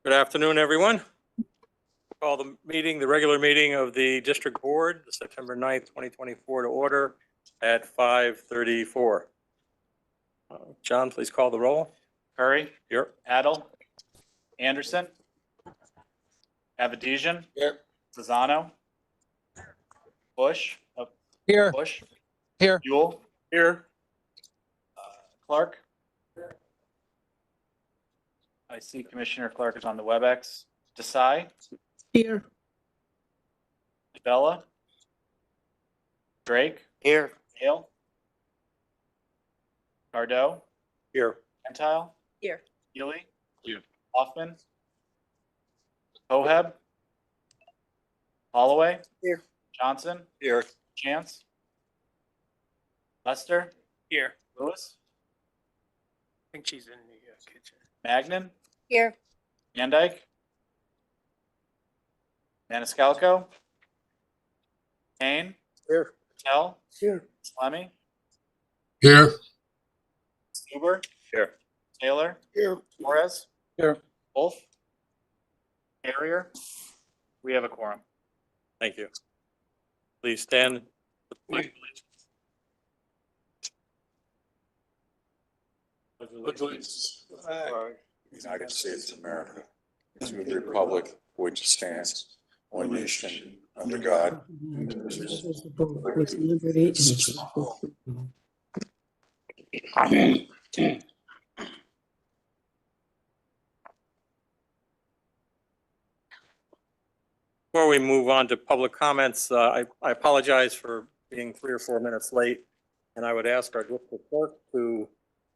Good afternoon, everyone. Call the meeting, the regular meeting of the District Board, September 9th, 2024 to order at 5:34. John, please call the roll. Curry. Here. Adel. Anderson. Avedisian. Here. Lozano. Bush. Here. Bush. Here. Buell. Here. Clark. I see Commissioner Clark is on the WEBEX. Desai. Here. Bella. Drake. Here. Hale. Cardo. Here. Gentile. Here. Healy. Here. Hoffman. Hoheb. Holloway. Here. Johnson. Here. Chance. Lester. Here. Lewis. I think she's in the kitchen. Magnan. Here. Van Dyke. Maniscalco. Kane. Here. Patel. Here. Slemmy. Here. Huber. Here. Taylor. Here. Torres. Here. Wolf. Carrier. We have a quorum. Thank you. Please stand. United States of America, to the republic which stands, one nation, under God, indivisible, with liberty and justice for all. Before we move on to public comments, I apologize for being 3 or 4 minutes late. And I would ask our district clerk to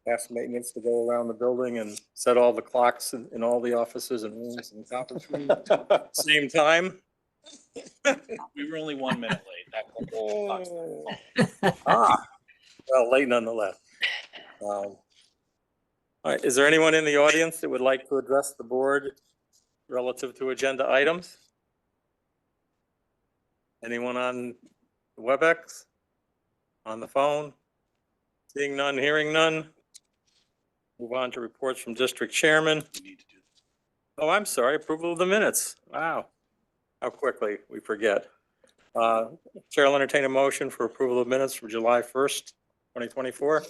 ask maintenance to go around the building and set all the clocks in all the offices and rooms and conference rooms at the same time. We were only 1 minute late. Well, late nonetheless. All right, is there anyone in the audience that would like to address the board relative to agenda items? Anyone on the WebEx? On the phone? Seeing none, hearing none. Move on to reports from district chairman. Oh, I'm sorry, approval of the minutes. Wow. How quickly we forget. Chair will entertain a motion for approval of minutes for July 1st, 2024.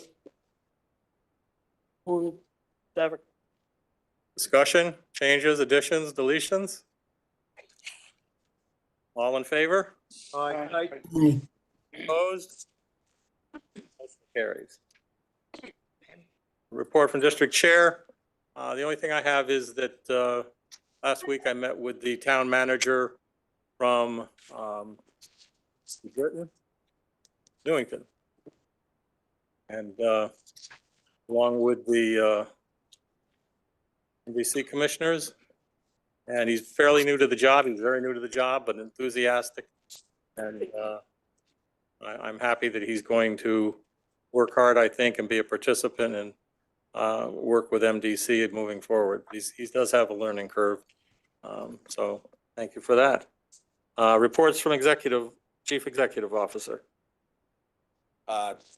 Discussion, changes, additions, deletions? All in favor? Aye. Opposed? Motion carries. Report from district chair. The only thing I have is that last week I met with the town manager from Britain, Newington, and along with the MDC commissioners. And he's fairly new to the job. He's very new to the job, but enthusiastic. And I'm happy that he's going to work hard, I think, and be a participant and work with MDC moving forward. He does have a learning curve. So thank you for that. Reports from Chief Executive Officer.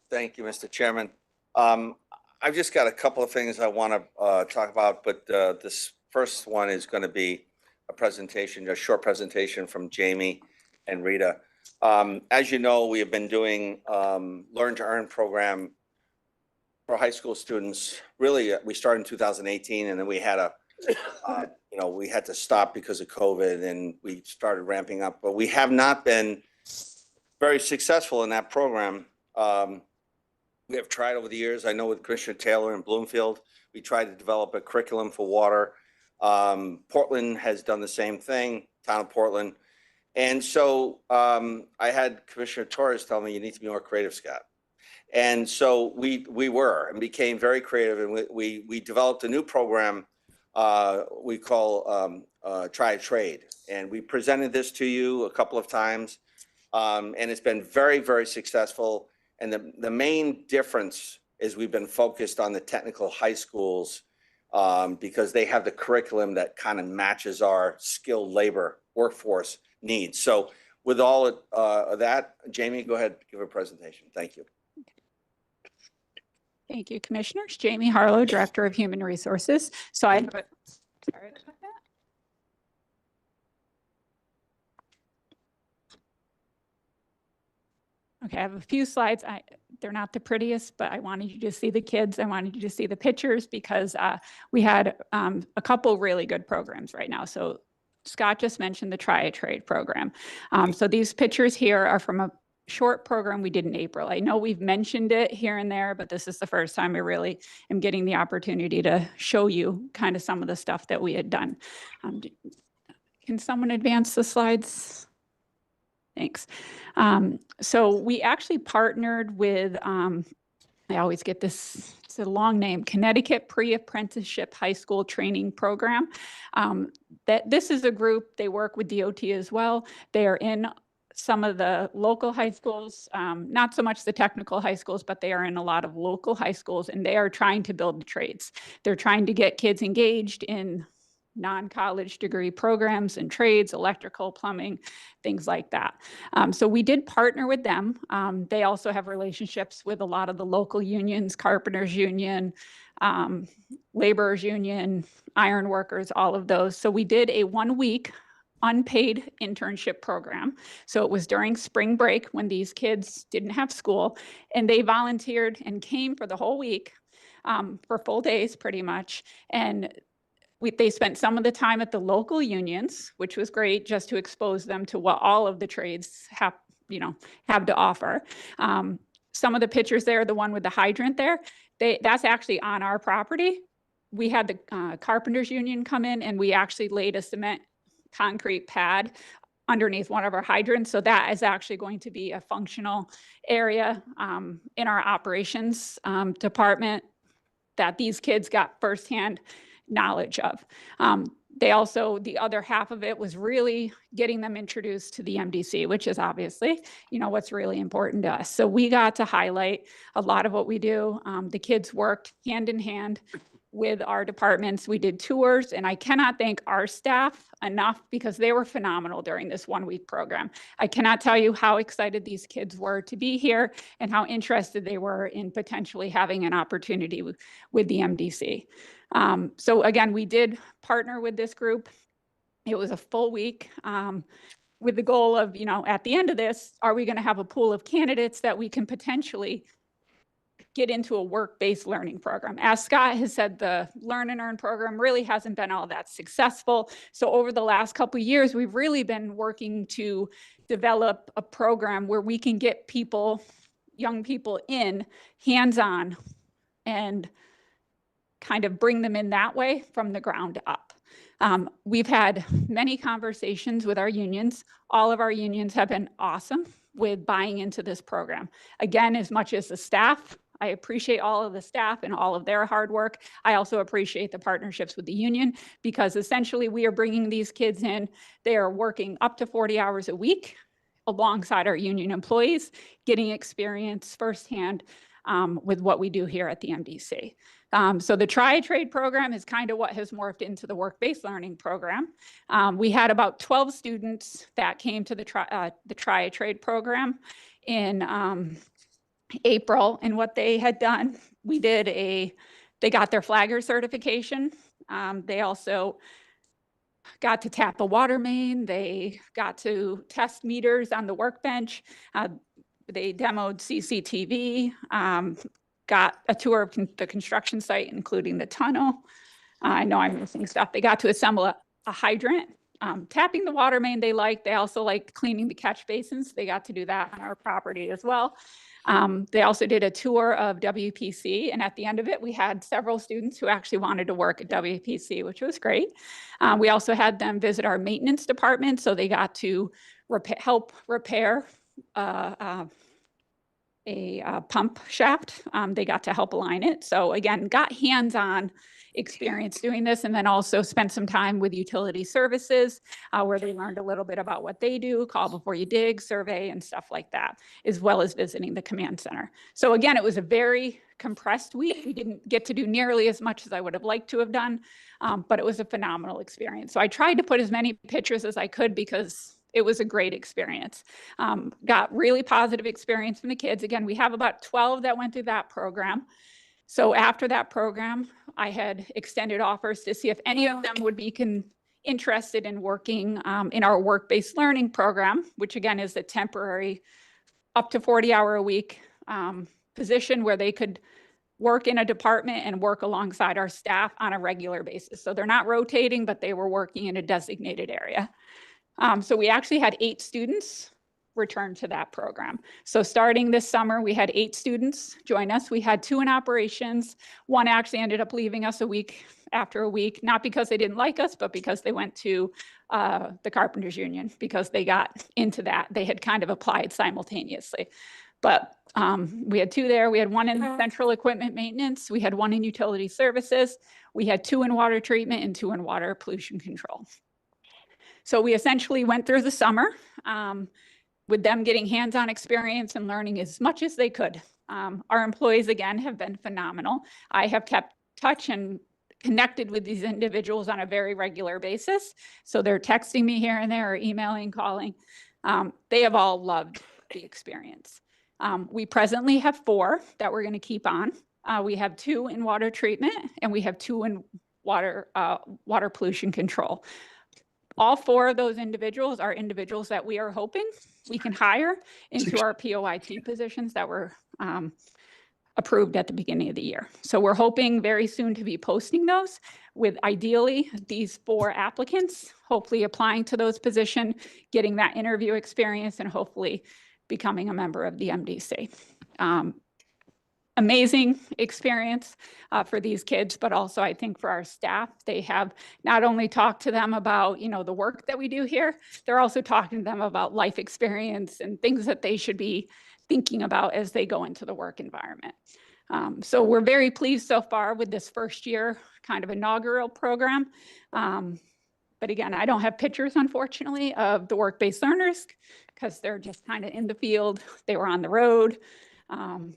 Thank you, Mr. Chairman. I've just got a couple of things I want to talk about, but this first one is going to be a presentation, a short presentation from Jamie and Rita. As you know, we have been doing Learn to Earn program for high school students. Really, we started in 2018, and then we had we had to stop because of COVID, and we started ramping up. But we have not been very successful in that program. We have tried over the years. I know with Commissioner Taylor in Bloomfield, we tried to develop a curriculum for water. Portland has done the same thing, town of Portland. And so I had Commissioner Torres tell me, you need to be more creative, Scott. And so we were and became very creative, and we developed a new program we call Try a Trade. And we presented this to you a couple of times, and it's been very, very successful. And the main difference is we've been focused on the technical high schools because they have the curriculum that kind of matches our skilled labor workforce needs. So with all of that, Jamie, go ahead, give a presentation. Thank you. Thank you, Commissioners. Jamie Harlow, Director of Human Resources. So I have a, sorry about that. Okay, I have a few slides. They're not the prettiest, but I wanted you to see the kids. I wanted you to see the pictures because we had a couple really good programs right now. So Scott just mentioned the Try-A-Trade program. So these pictures here are from a short program we did in April. I know we've mentioned it here and there, but this is the first time I really am getting the opportunity to show you kind of some of the stuff that we had done. Can someone advance the slides? Thanks. So we actually partnered with, I always get this, it's a long name, Connecticut Pre-Apprenticeship High School Training Program. This is a group, they work with DOT as well. They are in some of the local high schools, not so much the technical high schools, but they are in a lot of local high schools, and they are trying to build the trades. They're trying to get kids engaged in non-college degree programs and trades, electrical, plumbing, things like that. So we did partner with them. They also have relationships with a lot of the local unions, carpenters union, laborers union, iron workers, all of those. So we did a 1-week unpaid internship program. So it was during spring break when these kids didn't have school, and they volunteered and came for the whole week, for full days pretty much. And they spent some of the time at the local unions, which was great just to expose them to what all of the trades have to offer. Some of the pictures there, the one with the hydrant there, that's actually on our property. We had the carpenters union come in, and we actually laid a cement concrete pad underneath one of our hydrants. So that is actually going to be a functional area in our operations department that these kids got firsthand knowledge of. They also, the other half of it was really getting them introduced to the MDC, which is obviously, what's really important to us. So we got to highlight a lot of what we do. The kids worked hand in hand with our departments. We did tours, and I cannot thank our staff enough because they were phenomenal during this 1-week program. I cannot tell you how excited these kids were to be here and how interested they were in potentially having an opportunity with the MDC. So again, we did partner with this group. It was a full week with the goal of, at the end of this, are we going to have a pool of candidates that we can potentially get into a work-based learning program? As Scott has said, the Learn and Earn program really hasn't been all that successful. So over the last couple of years, we've really been working to develop a program where we can get people, young people in hands-on and kind of bring them in that way from the ground up. We've had many conversations with our unions. All of our unions have been awesome with buying into this program. Again, as much as the staff, I appreciate all of the staff and all of their hard work. I also appreciate the partnerships with the union because essentially we are bringing these kids in. They are working up to 40 hours a week alongside our union employees, getting experience firsthand with what we do here at the MDC. So the Try-A-Trade program is kind of what has morphed into the work-based learning program. We had about 12 students that came to the Try-A-Trade program in April, and what they had done, they got their flagger certification. They also got to tap a water main. They got to test meters on the workbench. They demoed CCTV, got a tour of the construction site, including the tunnel. I know I'm missing stuff. They got to assemble a hydrant. Tapping the water main they liked. They also liked cleaning the catch basins. They got to do that on our property as well. They also did a tour of WPC, and at the end of it, we had several students who actually wanted to work at WPC, which was great. We also had them visit our maintenance department, so they got to help repair a pump shaft. They got to help align it. So again, got hands-on experience doing this, and then also spent some time with utility services where they learned a little bit about what they do, call before you dig, survey, and stuff like that, as well as visiting the command center. So again, it was a very compressed week. We didn't get to do nearly as much as I would have liked to have done, but it was a phenomenal experience. So I tried to put as many pictures as I could because it was a great experience. Got really positive experience from the kids. Again, we have about 12 that went through that program. So after that program, I had extended offers to see if any of them would be interested in working in our work-based learning program, which again is a temporary up to 40-hour-a-week position where they could work in a department and work alongside our staff on a regular basis. So they're not rotating, but they were working in a designated area. So we actually had 8 students return to that program. So starting this summer, we had 8 students join us. We had 2 in operations. 1 actually ended up leaving us after a week, not because they didn't like us, but because they went to the Carpenters Union, because they got into that. They had kind of applied simultaneously. But we had 2 there. We had 1 in central equipment maintenance. We had 1 in utility services. We had 2 in water treatment and 2 in water pollution control. So we essentially went through the summer with them getting hands-on experience and learning as much as they could. Our employees, again, have been phenomenal. I have kept touch and connected with these individuals on a very regular basis. So they're texting me here and there or emailing, calling. They have all loved the experience. We presently have 4 that we're going to keep on. We have 2 in water treatment and we have 2 in water pollution control. All 4 of those individuals are individuals that we are hoping we can hire into our POIT positions that were approved at the beginning of the year. So we're hoping very soon to be posting those with ideally these 4 applicants, hopefully applying to those positions, getting that interview experience, and hopefully becoming a member of the MDC. Amazing experience for these kids, but also I think for our staff. They have not only talked to them about, the work that we do here, they're also talking to them about life experience and things that they should be thinking about as they go into the work environment. So we're very pleased so far with this first year kind of inaugural program. But again, I don't have pictures, unfortunately, of the work-based learners because they're just kind of in the field. They were on the road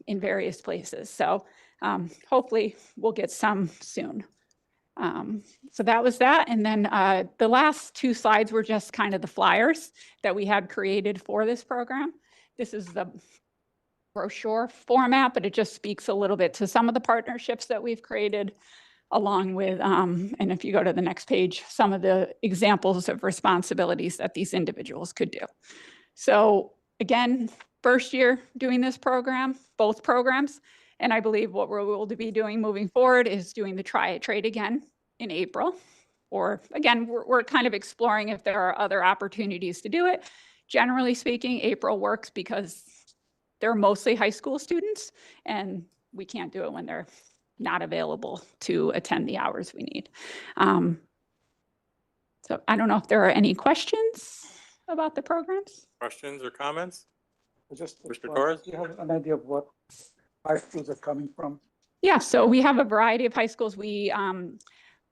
in various places. So hopefully we'll get some soon. So that was that. And then the last 2 slides were just kind of the flyers that we had created for this program. This is the brochure format, but it just speaks a little bit to some of the partnerships that we've created, along with, and if you go to the next page, some of the examples of responsibilities that these individuals could do. So again, first year doing this program, both programs, and I believe what we're going to be doing moving forward is doing the try it trade again in April. Or again, we're kind of exploring if there are other opportunities to do it. Generally speaking, April works because they're mostly high school students and we can't do it when they're not available to attend the hours we need. So I don't know if there are any questions about the programs. Questions or comments? Just, Mr. Torres? do you have an idea of what high schools are coming from? Yeah, so we have a variety of high schools. We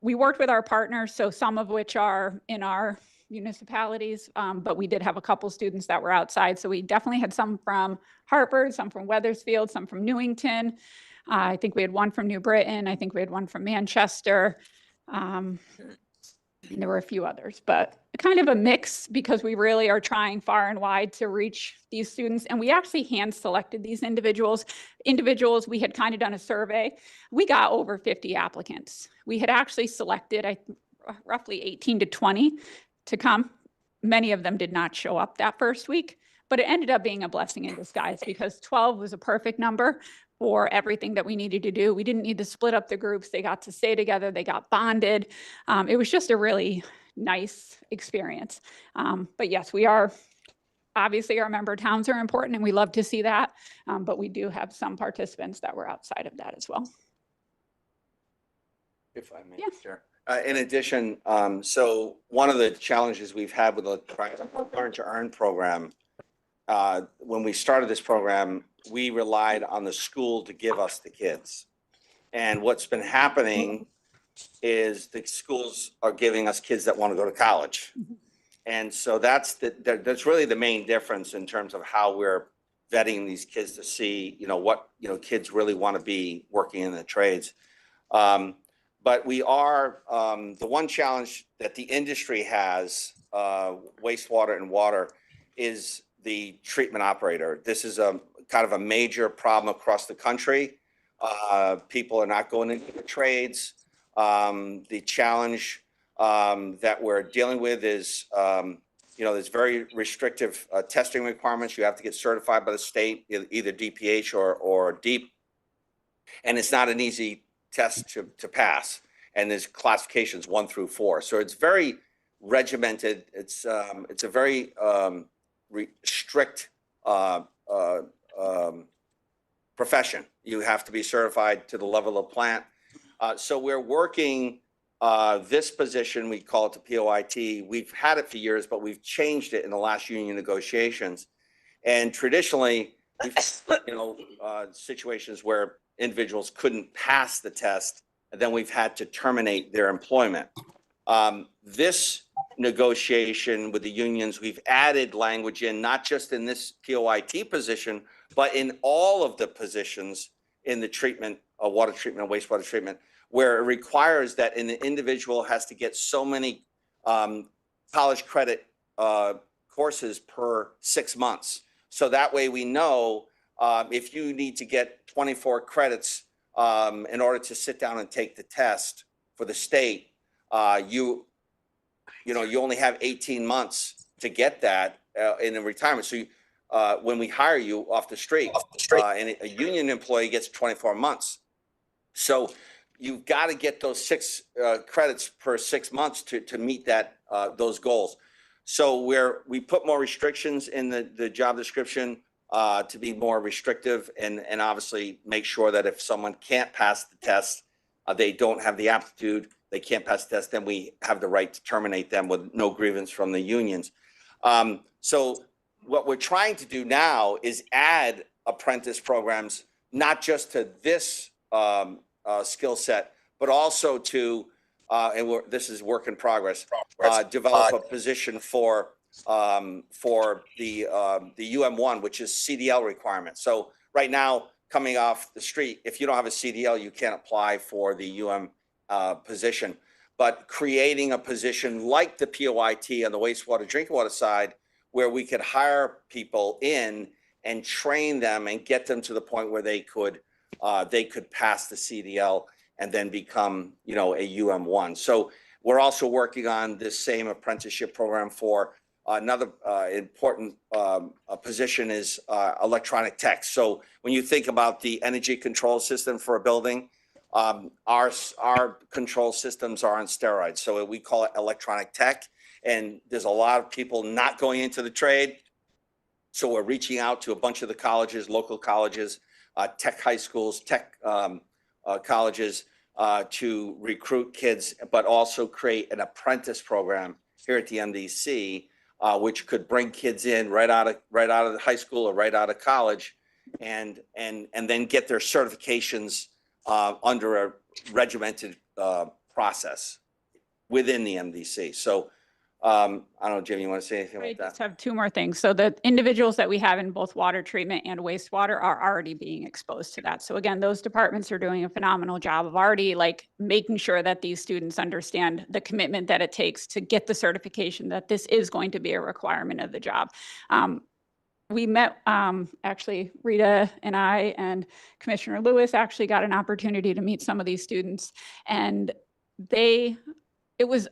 worked with our partners, so some of which are in our municipalities, but we did have a couple students that were outside. So we definitely had some from Hartford, some from Wethersfield, some from Newington. I think we had 1 from New Britain. I think we had 1 from Manchester. And there were a few others, but kind of a mix because we really are trying far and wide to reach these students. And we actually hand selected these individuals. We had kind of done a survey. We got over 50 applicants. We had actually selected roughly 18 to 20 to come. Many of them did not show up that first week, but it ended up being a blessing in disguise because 12 was a perfect number for everything that we needed to do. We didn't need to split up the groups. They got to stay together. They got bonded. It was just a really nice experience. But yes, we are, obviously our member towns are important and we love to see that. But we do have some participants that were outside of that as well. If I may, Yeah. Chair. In addition, so one of the challenges we've had with the Learn to Earn program, when we started this program, we relied on the school to give us the kids. And what's been happening is the schools are giving us kids that want to go to college. And so that's really the main difference in terms of how we're vetting these kids to see, what, kids really want to be working in the trades. But we are, the one challenge that the industry has, wastewater and water, is the treatment operator. This is a kind of a major problem across the country. People are not going into the trades. The challenge that we're dealing with is, there's very restrictive testing requirements. You have to get certified by the state, either DPH or DEEP. And it's not an easy test to pass. And there's classifications 1 through 4. So it's very regimented. It's a very strict profession. You have to be certified to the level of plant. So we're working this position, we call it the POIT. We've had it for years, but we've changed it in the last union negotiations. And traditionally, situations where individuals couldn't pass the test, and then we've had to terminate their employment. This negotiation with the unions, we've added language in, not just in this POIT position, but in all of the positions in the treatment, water treatment, and wastewater treatment, where it requires that an individual has to get so many college credit courses per 6 months. So that way we know if you need to get 24 credits in order to sit down and take the test for the state, you only have 18 months to get that in a retirement. So when we hire you off the street, and a union employee gets 24 months. So you've got to get those 6 credits per 6 months to meet that those goals. So we put more restrictions in the job description to be more restrictive, and obviously make sure that if someone can't pass the test, they don't have the aptitude, they can't pass the test, then we have the right to terminate them with no grievance from the unions. So what we're trying to do now is add apprentice programs, not just to this skill set, but also to, this is work in progress, develop a position for the UM1, which is CDL requirement. So right now, coming off the street, if you don't have a CDL, you can't apply for the UM position. But creating a position like the POIT on the wastewater, drinking water side, where we could hire people in and train them and get them to the point where they could pass the CDL and then become, a UM1. So we're also working on this same apprenticeship program for another important position is electronic tech. So when you think about the energy control system for a building, our control systems are on steroids. So we call it electronic tech. And there's a lot of people not going into the trade. So we're reaching out to a bunch of the colleges, local colleges, tech high schools, tech colleges to recruit kids, but also create an apprentice program here at the MDC, which could bring kids in right out of the high school or right out of college, and then get their certifications under a regimented process within the MDC. So I don't know, Jim, you want to say anything I about that? just have 2 more things. So the individuals that we have in both water treatment and wastewater are already being exposed to that. So again, those departments are doing a phenomenal job of already making sure that these students understand the commitment that it takes to get the certification, that this is going to be a requirement of the job. We met, actually, Rita and I and Commissioner Lewis actually got an opportunity to meet some of these students, and it was,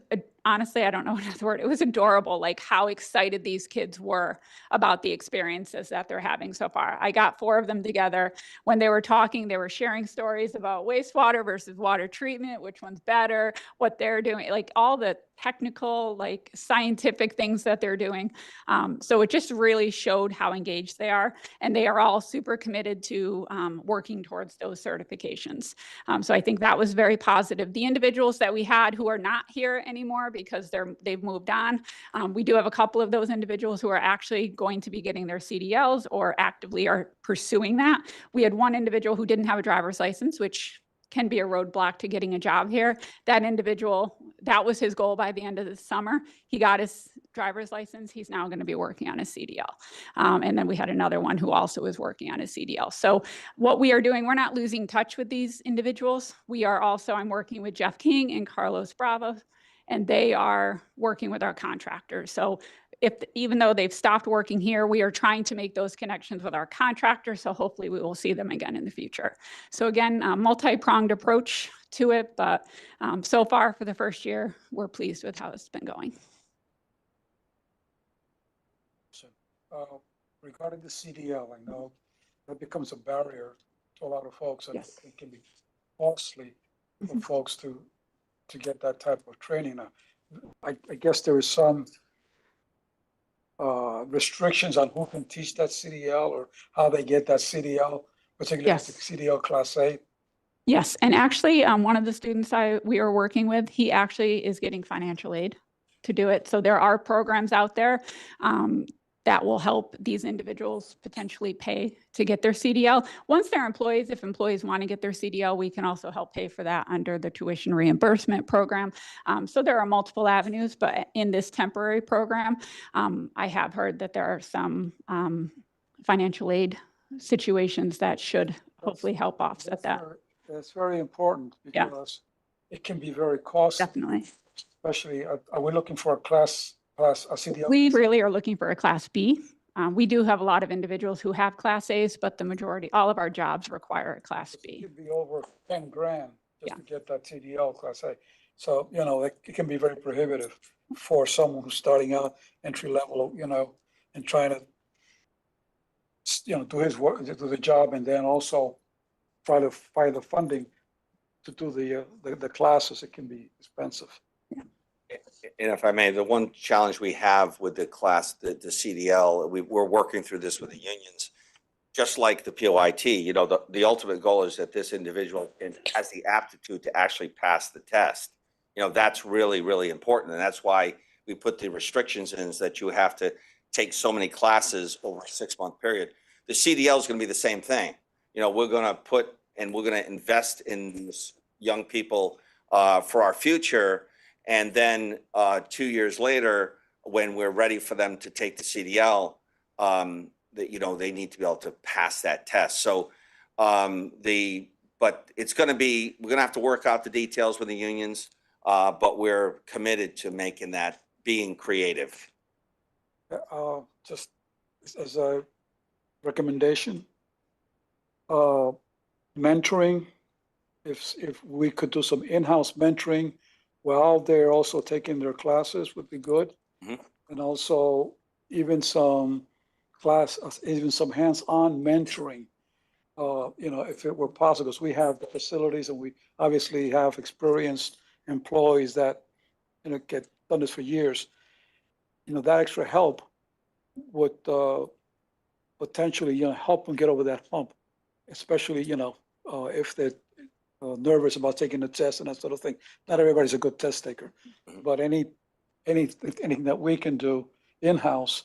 honestly, I don't know another word. It was adorable, how excited these kids were about the experiences that they're having so far. I got 4 of them together. When they were talking, they were sharing stories about wastewater versus water treatment, which one's better, what they're doing, all the technical, scientific things that they're doing. So it just really showed how engaged they are. And they are all super committed to working towards those certifications. So I think that was very positive. The individuals that we had who are not here anymore because they've moved on, we do have a couple of those individuals who are actually going to be getting their CDLs or actively are pursuing that. We had one individual who didn't have a driver's license, which can be a roadblock to getting a job here. That individual, that was his goal by the end of the summer. He got his driver's license. He's now going to be working on his CDL. And then we had another one who also is working on his CDL. So what we are doing, we're not losing touch with these individuals. We are also, I'm working with Jeff King and Carlos Bravo, and they are working with our contractors. So even though they've stopped working here, we are trying to make those connections with our contractors. So hopefully we will see them again in the future. So again, a multi-pronged approach to it, but so far for the first year, we're pleased with how it's been going. Regarding the CDL, I know that becomes a barrier to a lot of folks, and Yes. it can be costly for Mhm. folks to get that type of training. Now, I guess there is some restrictions on who can teach that CDL or how they get that CDL, particularly if it's Yes. CDL Class A. Yes, and actually, one of the students we are working with, he actually is getting financial aid to do it. So there are programs out there that will help these individuals potentially pay to get their CDL. Once they're employees, if employees want to get their CDL, we can also help pay for that under the tuition reimbursement program. So there are multiple avenues, but in this temporary program, I have heard that there are some financial aid situations that should hopefully help offset that. That's very important Yeah. because it can be very costly, Definitely. especially, are we looking for a CDL? We really are looking for a Class B. We do have a lot of individuals who have Class As, but the majority, all of our jobs require a Class It B. could be over 10 grand just Yeah. to get that CDL Class A. So, it can be very prohibitive for someone who's starting out entry level, and trying to, do his work, do the job, and then also try to find the funding to do the classes. It can be expensive. And if I may, the one challenge we have with the CDL, we're working through this with the unions. Just like the POIT, the ultimate goal is that this individual has the aptitude to actually pass the test. That's really, really important. And that's why we put the restrictions in, is that you have to take so many classes over a 6-month period. The CDL is going to be the same thing. We're going to invest in these young people for our future. And then 2 years later, when we're ready for them to take the CDL, they need to be able to pass that test. So but it's going to be, we're going to have to work out the details with the unions, but we're committed to making that, being creative. Just as a recommendation, mentoring, if we could do some in-house mentoring while they're also taking their classes would be good. Mhm. And also even some hands-on mentoring, if it were possible, because we have the facilities and we obviously have experienced employees that, get done this for years. That extra help would potentially, help them get over that hump, especially, if they're nervous about taking the test and that sort of thing. Not everybody's a good test taker, but anything that we can do in-house,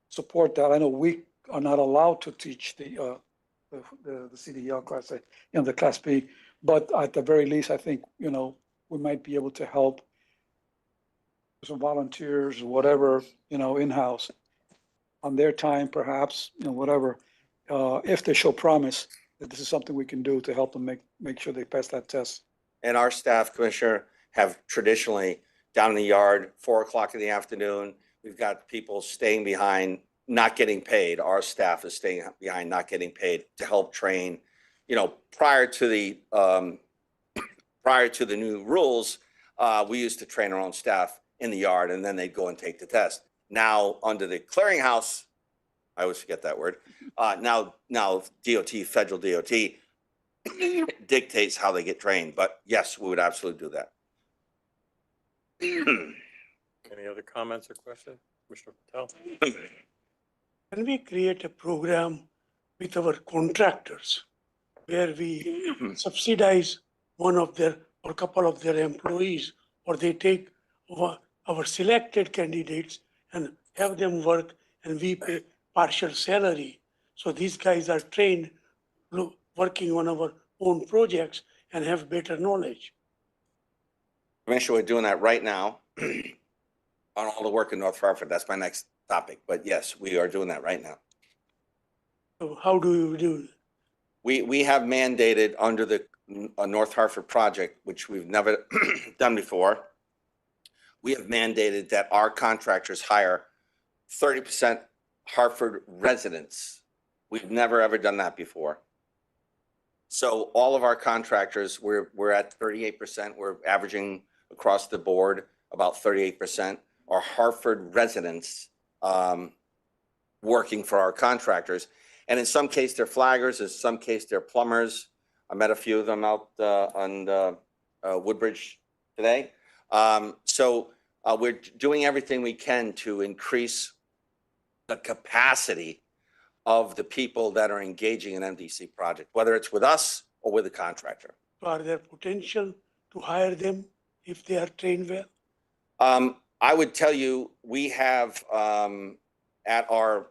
support that. I know we are not allowed to teach the CDL Class A, the Class B, but at the very least, I think, we might be able to help some volunteers or whatever, in-house on their time, perhaps, whatever, if they show promise that this is something we can do to help them make sure they pass that test. And our staff, Commissioner, have traditionally down in the yard, 4 o'clock in the afternoon. We've got people staying behind, not getting paid. Our staff is staying behind, not getting paid to help train. Prior to the new rules, we used to train our own staff in the yard, and then they'd go and take the test. Now, under the clearinghouse, I always forget that word. Now DOT, federal DOT, dictates how they get trained. But yes, we would absolutely do that. Any other comments or questions? Commissioner Patel? Can we create a program with our contractors where we subsidize one of their or couple of their employees, or they take our selected candidates and have them work, and we pay partial salary? So these guys are trained working on our own projects and have better knowledge. Commissioner, we're doing that right now on all the work in North Hartford. That's my next topic. But yes, we are doing that right now. So how do we do it? We have mandated under the North Hartford project, which we've never done before. We have mandated that our contractors hire 30% Hartford residents. We've never, ever done that before. So all of our contractors, we're at 38%. We're averaging across the board about 38% are Hartford residents. working for our contractors. And in some case, they're flaggers, in some case, they're plumbers. I met a few of them out on Woodbridge today. So we're doing everything we can to increase the capacity of the people that are engaging in MDC project, whether it's with us or with a contractor. Are there potential to hire them if they are trained well? I would tell you, we have at our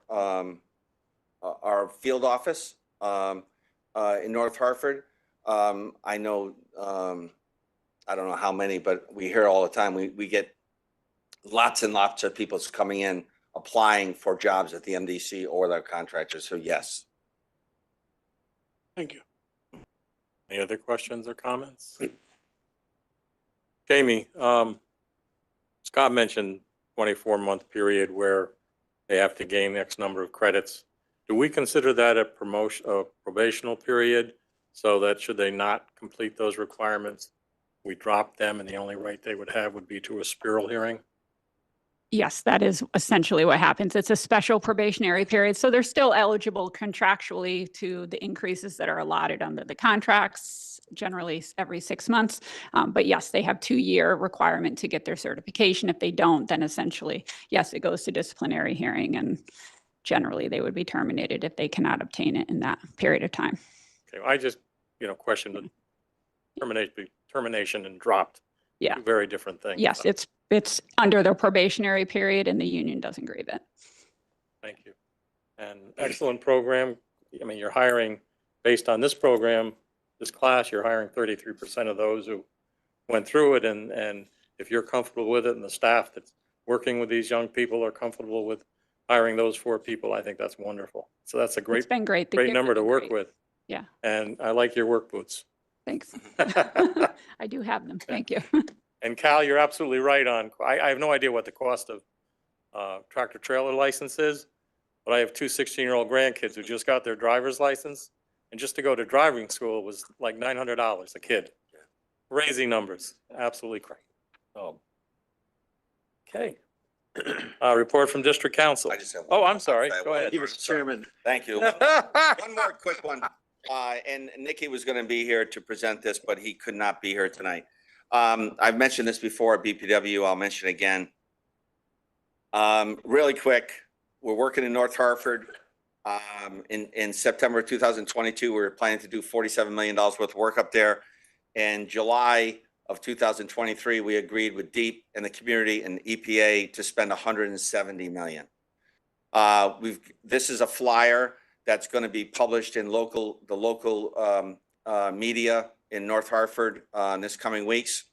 field office in North Hartford. I know, I don't know how many, but we hear all the time. We get lots and lots of people coming in, applying for jobs at the MDC or their contractors. So yes. Thank you. Any other questions or comments? Jamie, Scott mentioned 24-month period where they have to gain X number of credits. Do we consider that a probational period, so that should they not complete those requirements, we drop them and the only right they would have would be to a Spiro hearing? Yes, that is essentially what happens. It's a special probationary period. So they're still eligible contractually to the increases that are allotted under the contracts, generally every 6 months. But yes, they have 2-year requirement to get their certification. If they don't, then essentially, yes, it goes to disciplinary hearing, and generally they would be terminated if they cannot obtain it in that period of time. Okay, I just, questioned the termination and dropped. Yeah. Two very different things. Yes, it's under the probationary period and the union doesn't grieve it. Thank you. And excellent program. I mean, you're hiring, based on this program, this class, you're hiring 33% of those who went through it. And if you're comfortable with it and the staff that's working with these young people are comfortable with hiring those 4 people, I think that's wonderful. So that's a It's great, been great. The great kids number have to been work great. with. Yeah. And I like your work boots. Thanks. I do have them. Thank you. And Cal, you're absolutely right on, I have no idea what the cost of tractor trailer license is, but I have 2 16-year-old grandkids who just got their driver's license. And just to go to driving school was like $900 a kid. Crazy numbers, absolutely crazy. Oh. Okay. Report from district council. I just have Oh, I'm sorry. Go ahead. Mr. Chairman. Thank you. One more quick one. And Nikki was going to be here to present this, but he could not be here tonight. I've mentioned this before at BPW. I'll mention it again. Really quick, we're working in North Hartford. In September 2022, we were planning to do $47 million worth of work up there. In July of 2023, we agreed with DEEP and the community and EPA to spend $170 million. This is a flyer that's going to be published in the local media in North Hartford in this coming weeks.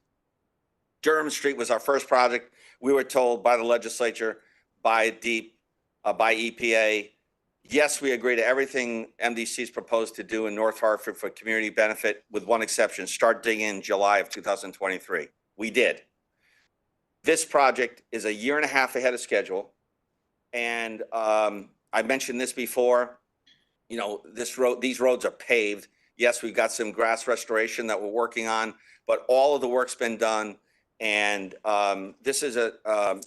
Durham Street was our first project. We were told by the legislature, by DEEP, by EPA, yes, we agree to everything MDC's proposed to do in North Hartford for community benefit, with one exception: start digging in July of 2023. We did. This project is 1.5 years ahead of schedule. And I mentioned this before, these roads are paved. Yes, we've got some grass restoration that we're working on, but all of the work's been done. And this is a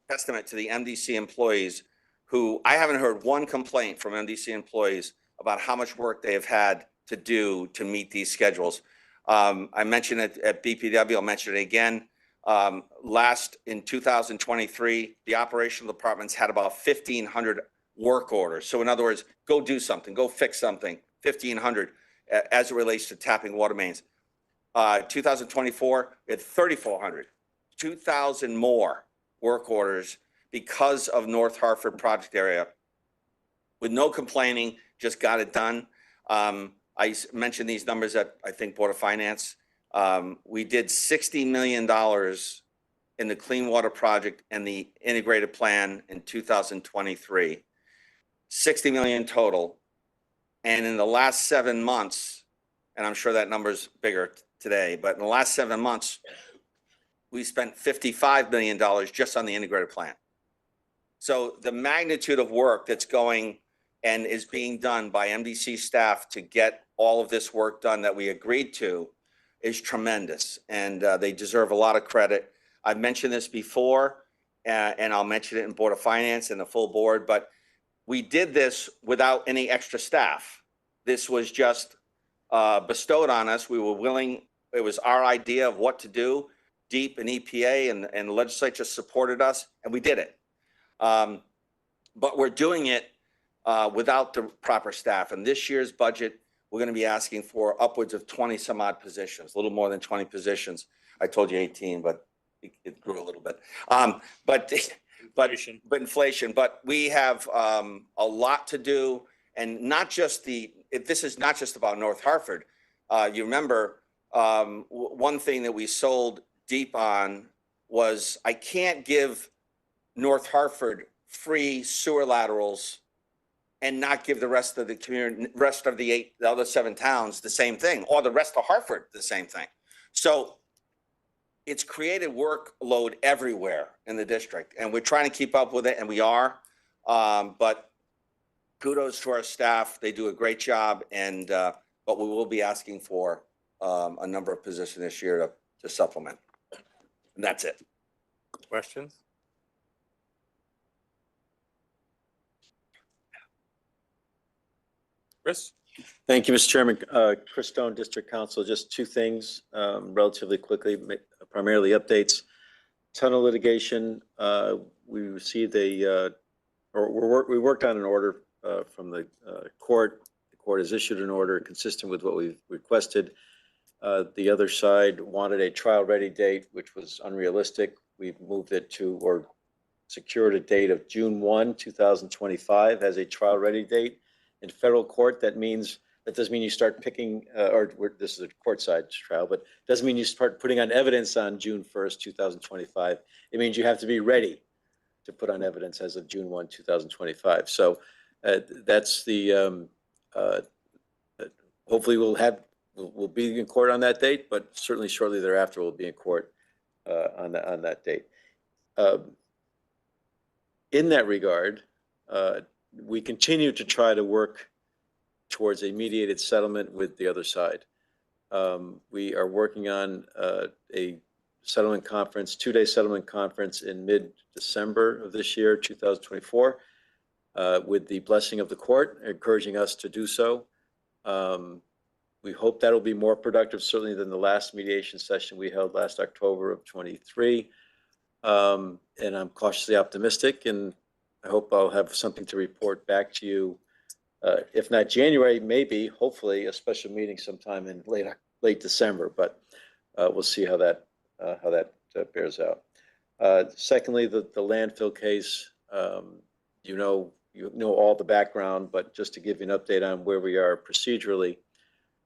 testament to the MDC employees, who I haven't heard one complaint from MDC employees about how much work they have had to do to meet these schedules. I mentioned it at BPW, I'll mention it again. In 2023, the operational departments had about 1,500 work orders. So in other words, go do something, go fix something, 1,500 as it relates to tapping water mains. 2024, we had 3,400, 2,000 more work orders because of North Hartford project area, with no complaining, just got it done. I mentioned these numbers at, I think, Board of Finance. We did $60 million in the clean water project and the integrated plan in 2023, 60 million total. And in the last 7 months, and I'm sure that number's bigger today, but in the last 7 months, we spent $55 million just on the integrated plan. So the magnitude of work that's going and is being done by MDC staff to get all of this work done that we agreed to is tremendous, and they deserve a lot of credit. I've mentioned this before, and I'll mention it in Board of Finance and the full board, but we did this without any extra staff. This was just bestowed on us. We were willing, it was our idea of what to do. DEEP and EPA and the legislature supported us, and we did it. But we're doing it without the proper staff. And this year's budget, we're going to be asking for upwards of 20 some odd positions, a little more than 20 positions. I told you 18, but it grew a little bit. But inflation. But we have a lot to do, and not just this is not just about North Hartford. You remember one thing that we sold deep on was I can't give North Hartford free sewer laterals and not give the rest of the community, the other 7 towns the same thing, or the rest of Hartford the same thing. So it's created workload everywhere in the district, and we're trying to keep up with it, and we are. But kudos to our staff; they do a great job, and but we will be asking for a number of positions this year to supplement. And that's it. Questions? Chris? Thank you, Mr. Chairman. Chris Stone, District Council. Just 2 things relatively quickly, primarily updates. Tunnel litigation. We received we worked on an order from the court. The court has issued an order consistent with what we've requested. The other side wanted a trial-ready date, which was unrealistic. We've moved it to, or secured a date of June 1, 2025 as a trial-ready date. In federal court, that doesn't mean you start picking, this is a court-side trial, but doesn't mean you start putting on evidence on June 1st, 2025. It means you have to be ready to put on evidence as of June 1, 2025. So that's the, hopefully we'll be in court on that date, but certainly shortly thereafter we'll be in court on that date. In that regard, we continue to try to work towards a mediated settlement with the other side. We are working on a settlement conference, 2-day settlement conference in mid-December of this year, 2024, with the blessing of the court, encouraging us to do so. We hope that'll be more productive, certainly, than the last mediation session we held last October of 23. And I'm cautiously optimistic, and I hope I'll have something to report back to you. If not January, maybe, hopefully, a special meeting sometime in late December. But we'll see how that bears out. Secondly, the landfill case. You know all the background, but just to give you an update on where we are procedurally,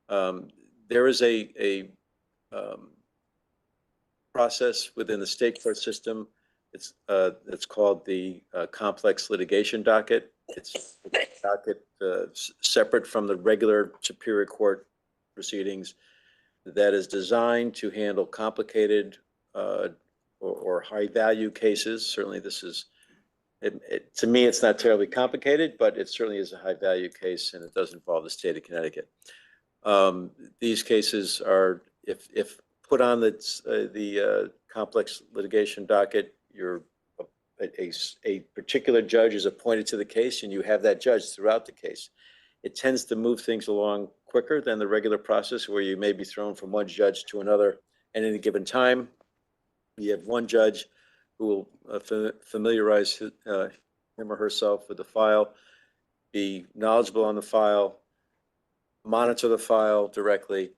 there is a process within the state court system. It's called the complex litigation docket. It's a docket separate from the regular Superior Court proceedings that is designed to handle complicated or high value cases. Certainly this is, to me, it's not terribly complicated, but it certainly is a high value case, and it does involve the state of Connecticut. These cases are, if put on the complex litigation docket, a particular judge is appointed to the case, and you have that judge throughout the case. It tends to move things along quicker than the regular process, where you may be thrown from one judge to another at any given time. You have one judge who will familiarize him or herself with the file, be knowledgeable on the file, monitor the file directly,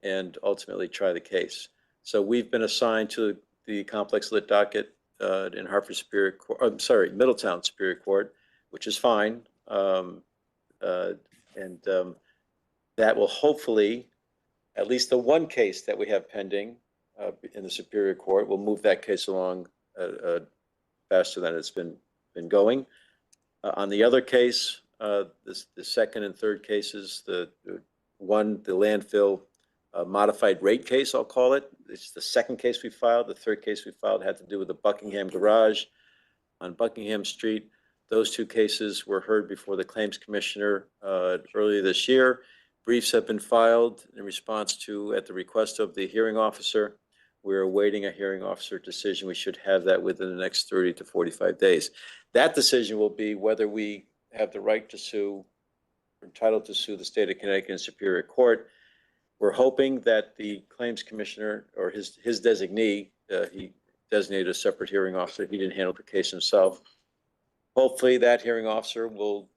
and ultimately try the case. So we've been assigned to the complex lit docket in Hartford Superior Court, I'm sorry, Middletown Superior Court, which is fine. That will hopefully, at least the one case that we have pending in the Superior Court, will move that case along faster than it's been going. On the other case, the second and third cases, the landfill modified rate case, I'll call it. It's the second case we filed. The third case we filed had to do with the Buckingham garage on Buckingham Street. Those 2 cases were heard before the Claims Commissioner earlier this year. Briefs have been filed in response to, at the request of the hearing officer. We're awaiting a hearing officer decision. We should have that within the next 30 to 45 days. That decision will be whether we have the right to sue, entitled to sue the state of Connecticut in Superior Court. We're hoping that the claims commissioner or his designee, he designated a separate hearing officer. He didn't handle the case himself. Hopefully that hearing officer will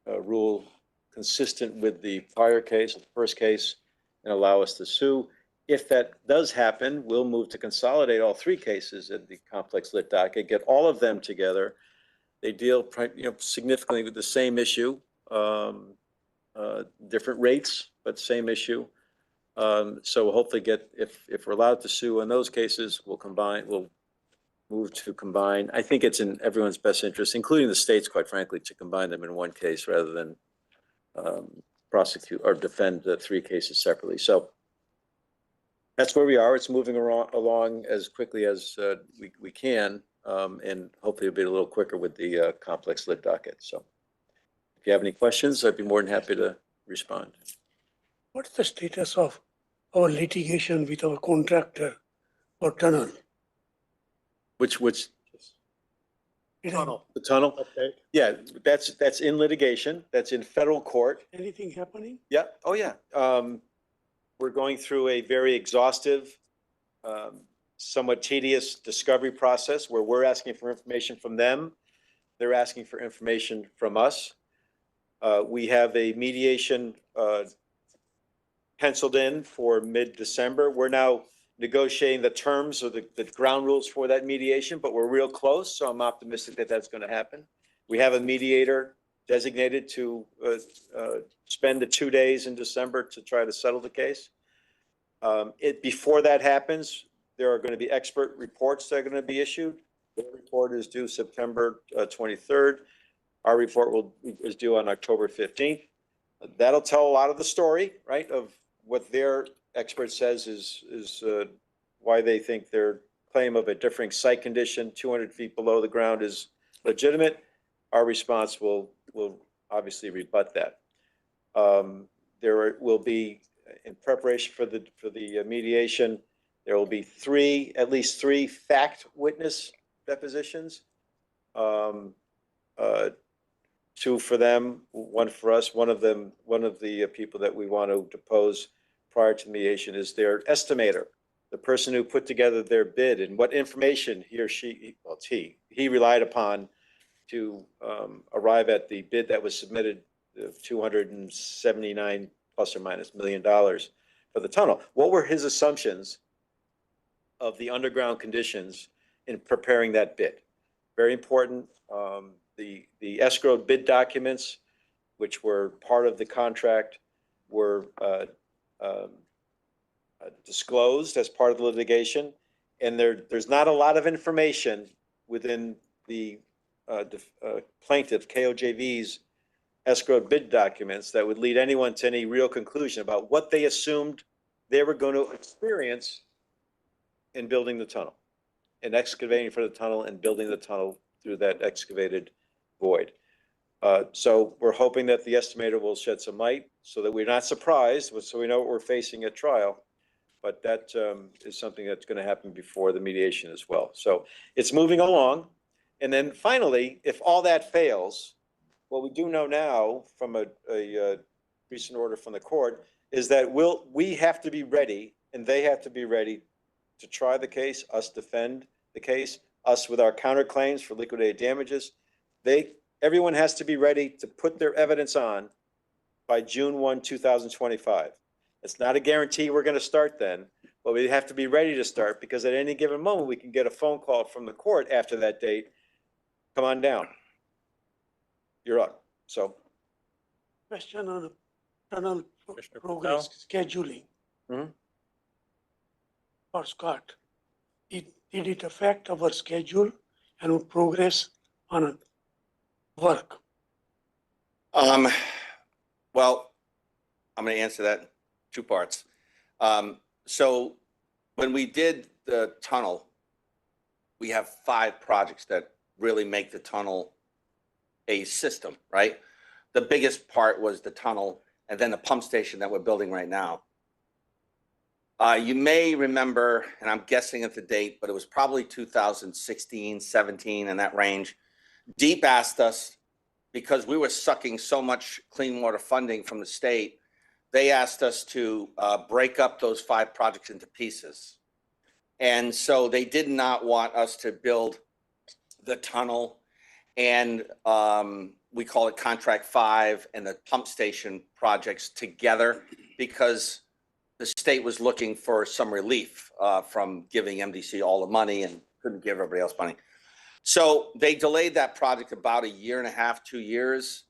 rule consistent with the prior case, the first case, and allow us to sue. If that does happen, we'll move to consolidate all three cases at the complex lit docket, get all of them together. They deal significantly with the same issue, different rates, but same issue. So we'll hopefully get, if we're allowed to sue in those cases, we'll move to combine. I think it's in everyone's best interest, including the states, quite frankly, to combine them in one case rather than prosecute or defend the three cases separately. So that's where we are. It's moving along as quickly as we can, and hopefully it'll be a little quicker with the complex lit docket. So if you have any questions, I'd be more than happy to respond. What's the status of our litigation with our contractor for tunnel? Which Tunnel. the tunnel? Okay. Yeah, that's in litigation. That's in federal court. Anything happening? Yeah. Oh, yeah. We're going through a very exhaustive, somewhat tedious discovery process where we're asking for information from them. They're asking for information from us. We have a mediation penciled in for mid-December. We're now negotiating the terms of the ground rules for that mediation, but we're real close, so I'm optimistic that that's going to happen. We have a mediator designated to spend the 2 days in December to try to settle the case. Before that happens, there are going to be expert reports that are going to be issued. The report is due September 23rd. Our report is due on October 15th. That'll tell a lot of the story, right, of what their expert says is why they think their claim of a differing site condition 200 feet below the ground is legitimate. Our response will obviously rebut that. There will be, in preparation for the mediation, there will be at least three fact witness depositions. Two for them, one for us. One of the people that we want to depose prior to mediation is their estimator, the person who put together their bid and what information he or she, well, it's he relied upon to arrive at the bid that was submitted, $279 plus or minus $1 million for the tunnel. What were his assumptions of the underground conditions in preparing that bid? Very important. The escrow bid documents, which were part of the contract, were disclosed as part of the litigation, and there's not a lot of information within the plaintiff KOJV's escrow bid documents that would lead anyone to any real conclusion about what they assumed they were going to experience in building the tunnel, and excavating for the tunnel and building the tunnel through that excavated void. So we're hoping that the estimator will shed some light so that we're not surprised, so we know what we're facing at trial. But that is something that's going to happen before the mediation as well. So it's moving along. And then finally, if all that fails, what we do know now from a recent order from the court is that we have to be ready, and they have to be ready to try the case, us defend the case, us with our counterclaims for liquidated damages. Everyone has to be ready to put their evidence on by June 1, 2025. It's not a guarantee we're going to start then, but we have to be ready to start, because at any given moment we can get a phone call from the court after that date. Come on down. You're up. So. Question on tunnel Commissioner progress scheduling. Mhm. For Scott, did it affect our schedule and progress on work? Well, I'm going to answer that in two parts. So when we did the tunnel, we have 5 projects that really make the tunnel a system, right? The biggest part was the tunnel and then the pump station that we're building right now. You may remember, and I'm guessing at the date, but it was probably 2016, 17, in that range. Deep asked us, because we were sucking so much clean water funding from the state, they asked us to break up those 5 projects into pieces. And so they did not want us to build the tunnel and we call it contract 5 and the pump station projects together, because the state was looking for some relief from giving MDC all the money and couldn't give everybody else money. So they delayed that project about 1.5 years, 2 years.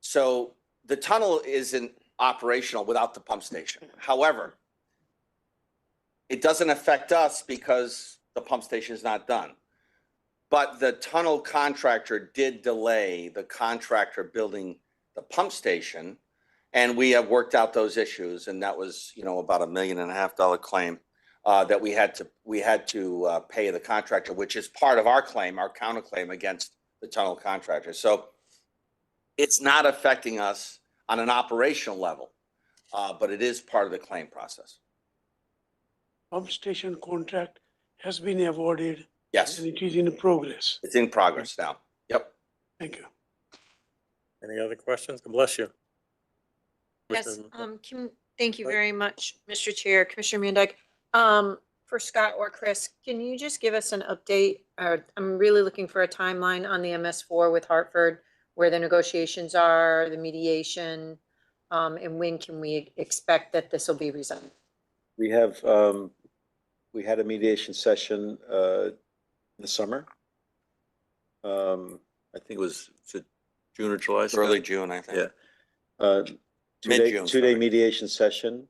So the tunnel isn't operational without the pump station. However, it doesn't affect us because the pump station is not done. But the tunnel contractor did delay the contractor building the pump station, and we have worked out those issues. And that was, you know, about $1.5 million claim that we had to pay the contractor, which is part of our claim, our counterclaim against the tunnel contractor. So it's not affecting us on an operational level, but it is part of the claim process. Pump station contract has been awarded. Yes, And it is in progress. it's in progress now. Yep. Thank you. Any other questions? God bless you. Yes, Commissioner- thank you Right. very much, Mr. Chair, Commissioner Mandyke. For Scott or Chris, can you just give us an update? I'm really looking for a timeline on the MS4 with Hartford, where the negotiations are, the mediation, and when can we expect that this will be resolved? We have, we had a mediation session in the summer. I think it was June or July? Scott? Early June, I think. Yeah. Mid-June, Two-day sorry. mediation session.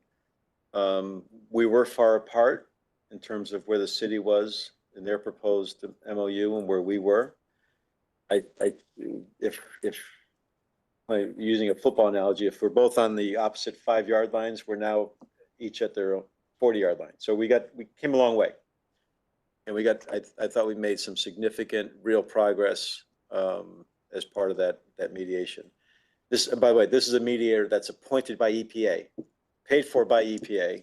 We were far apart in terms of where the city was in their proposed MOU and where we were. If using a football analogy, if we're both on the opposite 5-yard lines, we're now each at their 40-yard line. So we came a long way. And I thought we made some significant real progress as part of that mediation. This, by the way, this is a mediator that's appointed by EPA, paid for by EPA,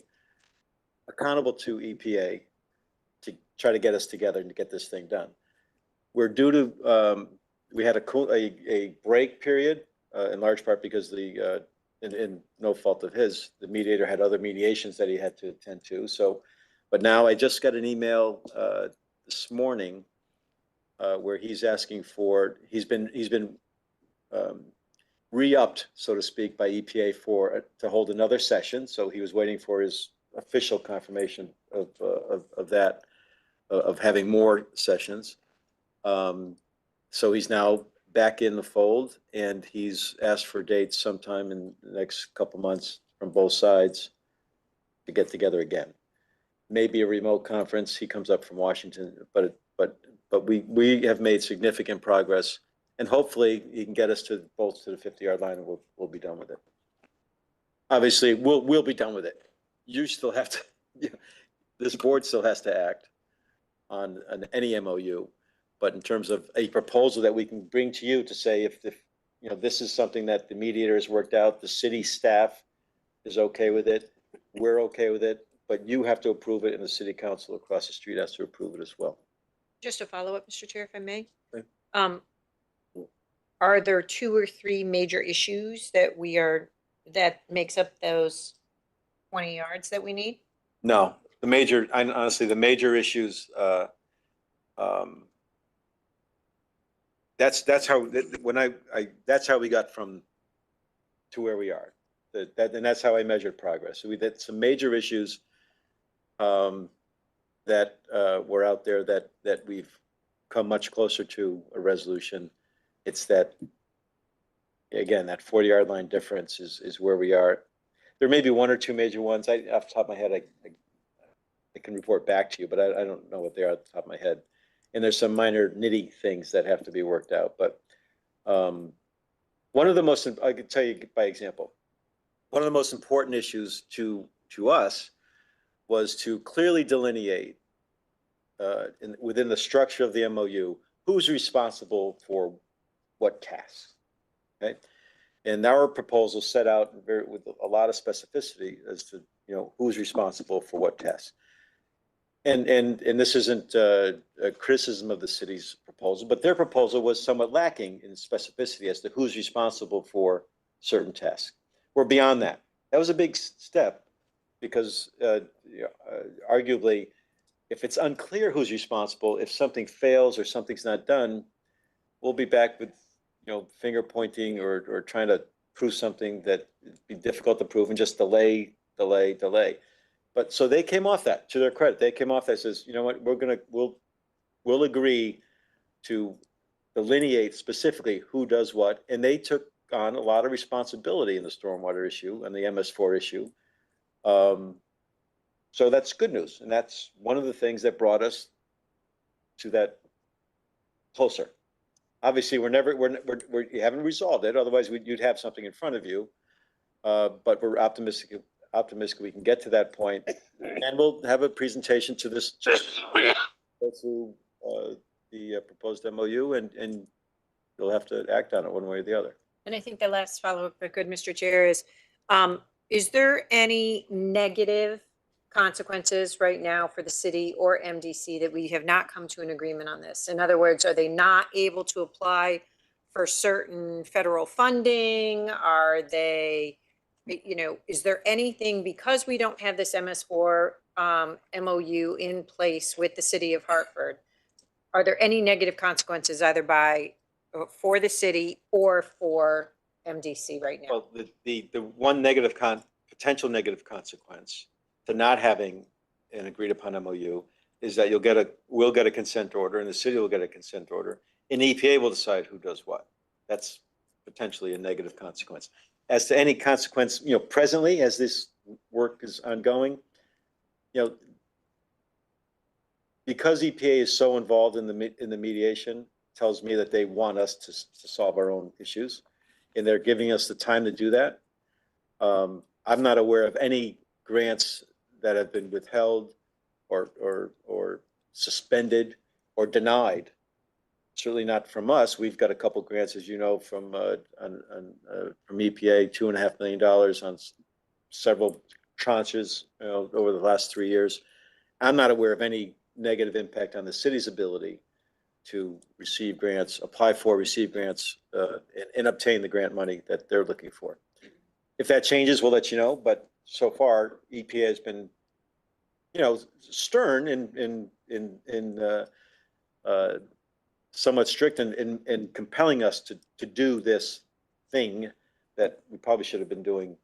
accountable to EPA to try to get us together and to get this thing done. We're due to, we had a break period in large part because in no fault of his, the mediator had other mediations that he had to attend to. So, but now I just got an email this morning where he's asking for, he's been re-upped, so to speak, by EPA to hold another session. So he was waiting for his official confirmation of that, of having more sessions. So he's now back in the fold, and he's asked for dates sometime in the next couple months from both sides to get together again. Maybe a remote conference. He comes up from Washington, but we have made significant progress. And hopefully he can get us both to the 50-yard line, and we'll be done with it. Obviously, we'll be done with it. You still have to, this board still has to act on any MOU. But in terms of a proposal that we can bring to you to say if this is something that the mediator has worked out, the city staff is okay with it, we're okay with it, but you have to approve it, and the city council across the street has to approve it as well. Just a follow-up, Mr. Chair, if I may. Okay. Are there 2 or 3 major issues that makes up those 20 yards that we need? No, honestly, the major issues, that's how we got to where we are. And that's how I measured progress. So we had some major issues that were out there that we've come much closer to a resolution. It's that, again, that 40-yard line difference is where we are. There may be 1 or 2 major ones. Off the top of my head, I can report back to you, but I don't know what they are at the top of my head. And there's some minor nitty things that have to be worked out. But one of the most, I could tell you by example, one of the most important issues to us was to clearly delineate within the structure of the MOU, who's responsible for what tasks, okay? And our proposal set out with a lot of specificity as to, who's responsible for what tasks. And this isn't a criticism of the city's proposal, but their proposal was somewhat lacking in specificity as to who's responsible for certain tasks. We're beyond that. That was a big step because arguably, if it's unclear who's responsible, if something fails or something's not done, we'll be back with, finger pointing or trying to prove something that would be difficult to prove and just delay. But so they came off that, to their credit. They came off that, says, you know what, we'll agree to delineate specifically who does what. And they took on a lot of responsibility in the stormwater issue and the MS4 issue. So that's good news. And that's one of the things that brought us to that closer. Obviously, we haven't resolved it. Otherwise, you'd have something in front of you. But we're optimistic we can get to that point, and we'll have a presentation to this, go through the proposed MOU, and you'll have to act on it one way or the other. And I think the last follow-up, if good, Mr. Chair, is there any negative consequences right now for the city or MDC that we have not come to an agreement on this? In other words, are they not able to apply for certain federal funding? Are they, is there anything, because we don't have this MS4 MOU in place with the city of Hartford, are there any negative consequences either for the city or for MDC right now? Well, the one potential negative consequence to not having an agreed upon MOU is that we'll get a consent order, and the city will get a consent order, and the EPA will decide who does what. That's potentially a negative consequence. As to any consequence, presently as this work is ongoing, because EPA is so involved in the mediation, tells me that they want us to solve our own issues, and they're giving us the time to do that. I'm not aware of any grants that have been withheld or suspended or denied. Certainly not from us. We've got a couple grants, as you know, from EPA, $2.5 million on several tranches over the last 3 years. I'm not aware of any negative impact on the city's ability to receive grants, receive grants, and obtain the grant money that they're looking for. If that changes, we'll let you know. But so far, EPA has been, stern and somewhat strict in compelling us to do this thing that we probably should have been doing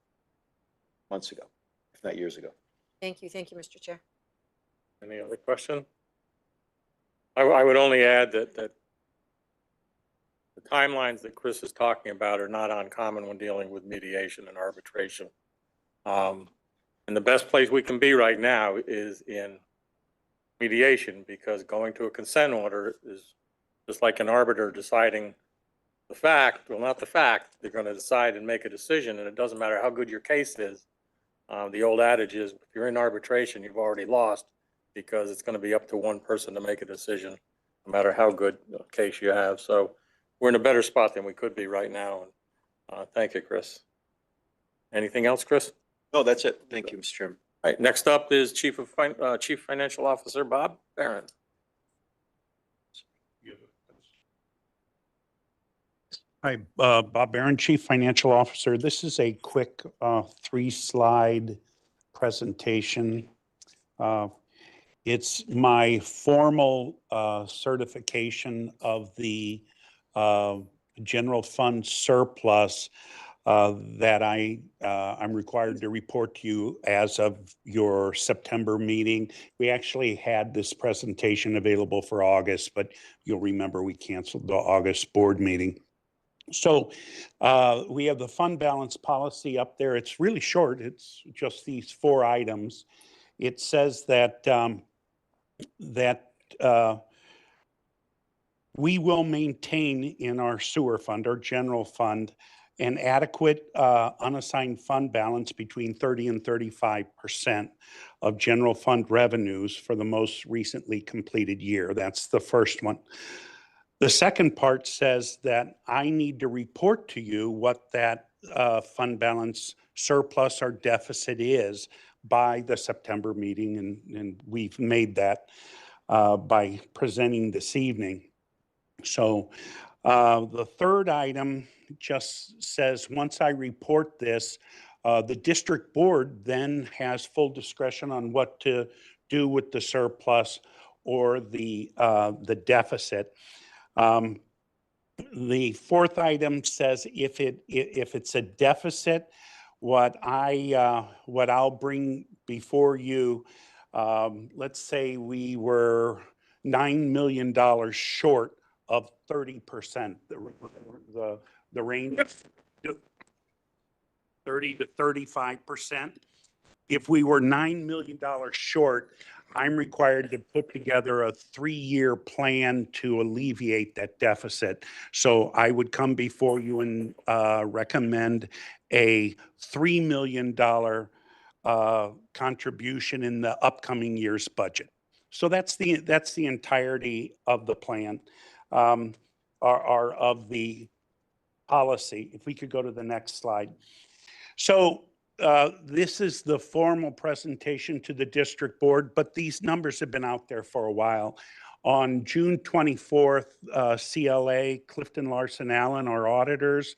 months ago, if not years ago. Thank you, Mr. Chair. Any other question? I would only add that the timelines that Chris is talking about are not uncommon when dealing with mediation and arbitration. And the best place we can be right now is in mediation, because going to a consent order is just like an arbiter deciding the fact, well, not the fact, they're going to decide and make a decision, and it doesn't matter how good your case is. The old adage is, if you're in arbitration, you've already lost, because it's going to be up to one person to make a decision, no matter how good a case you have. So we're in a better spot than we could be right now. And thank you, Chris. Anything else, Chris? No, that's it. Thank you, Mr. Chairman. All right, next up is Chief Financial Officer Bob Barron. Hi, Bob Barron, Chief Financial Officer. This is a quick 3-slide presentation. It's my formal certification of the general fund surplus that I'm required to report to you as of your September meeting. We actually had this presentation available for August, but you'll remember we canceled the August board meeting. So we have the fund balance policy up there. It's really short. It's just these 4 items. It says that we will maintain in our sewer fund, our general fund, an adequate unassigned fund balance between 30 and 35% of general fund revenues for the most recently completed year. That's the first one. The second part says that I need to report to you what that fund balance surplus or deficit is by the September meeting, and we've made that by presenting this evening. So the third item just says, once I report this, the district board then has full discretion on what to do with the surplus or the deficit. The fourth item says if it's a deficit, what I'll bring before you, let's say we were $9 million short of 30%. The range 30 to 35%. If we were $9 million short, I'm required to put together a 3-year plan to alleviate that deficit. So I would come before you and recommend a $3 million contribution in the upcoming year's budget. So that's the entirety of the plan, or of the policy. If we could go to the next slide. So this is the formal presentation to the district board, but these numbers have been out there for a while. On June 24th, CLA, Clifton Larson Allen, our auditors,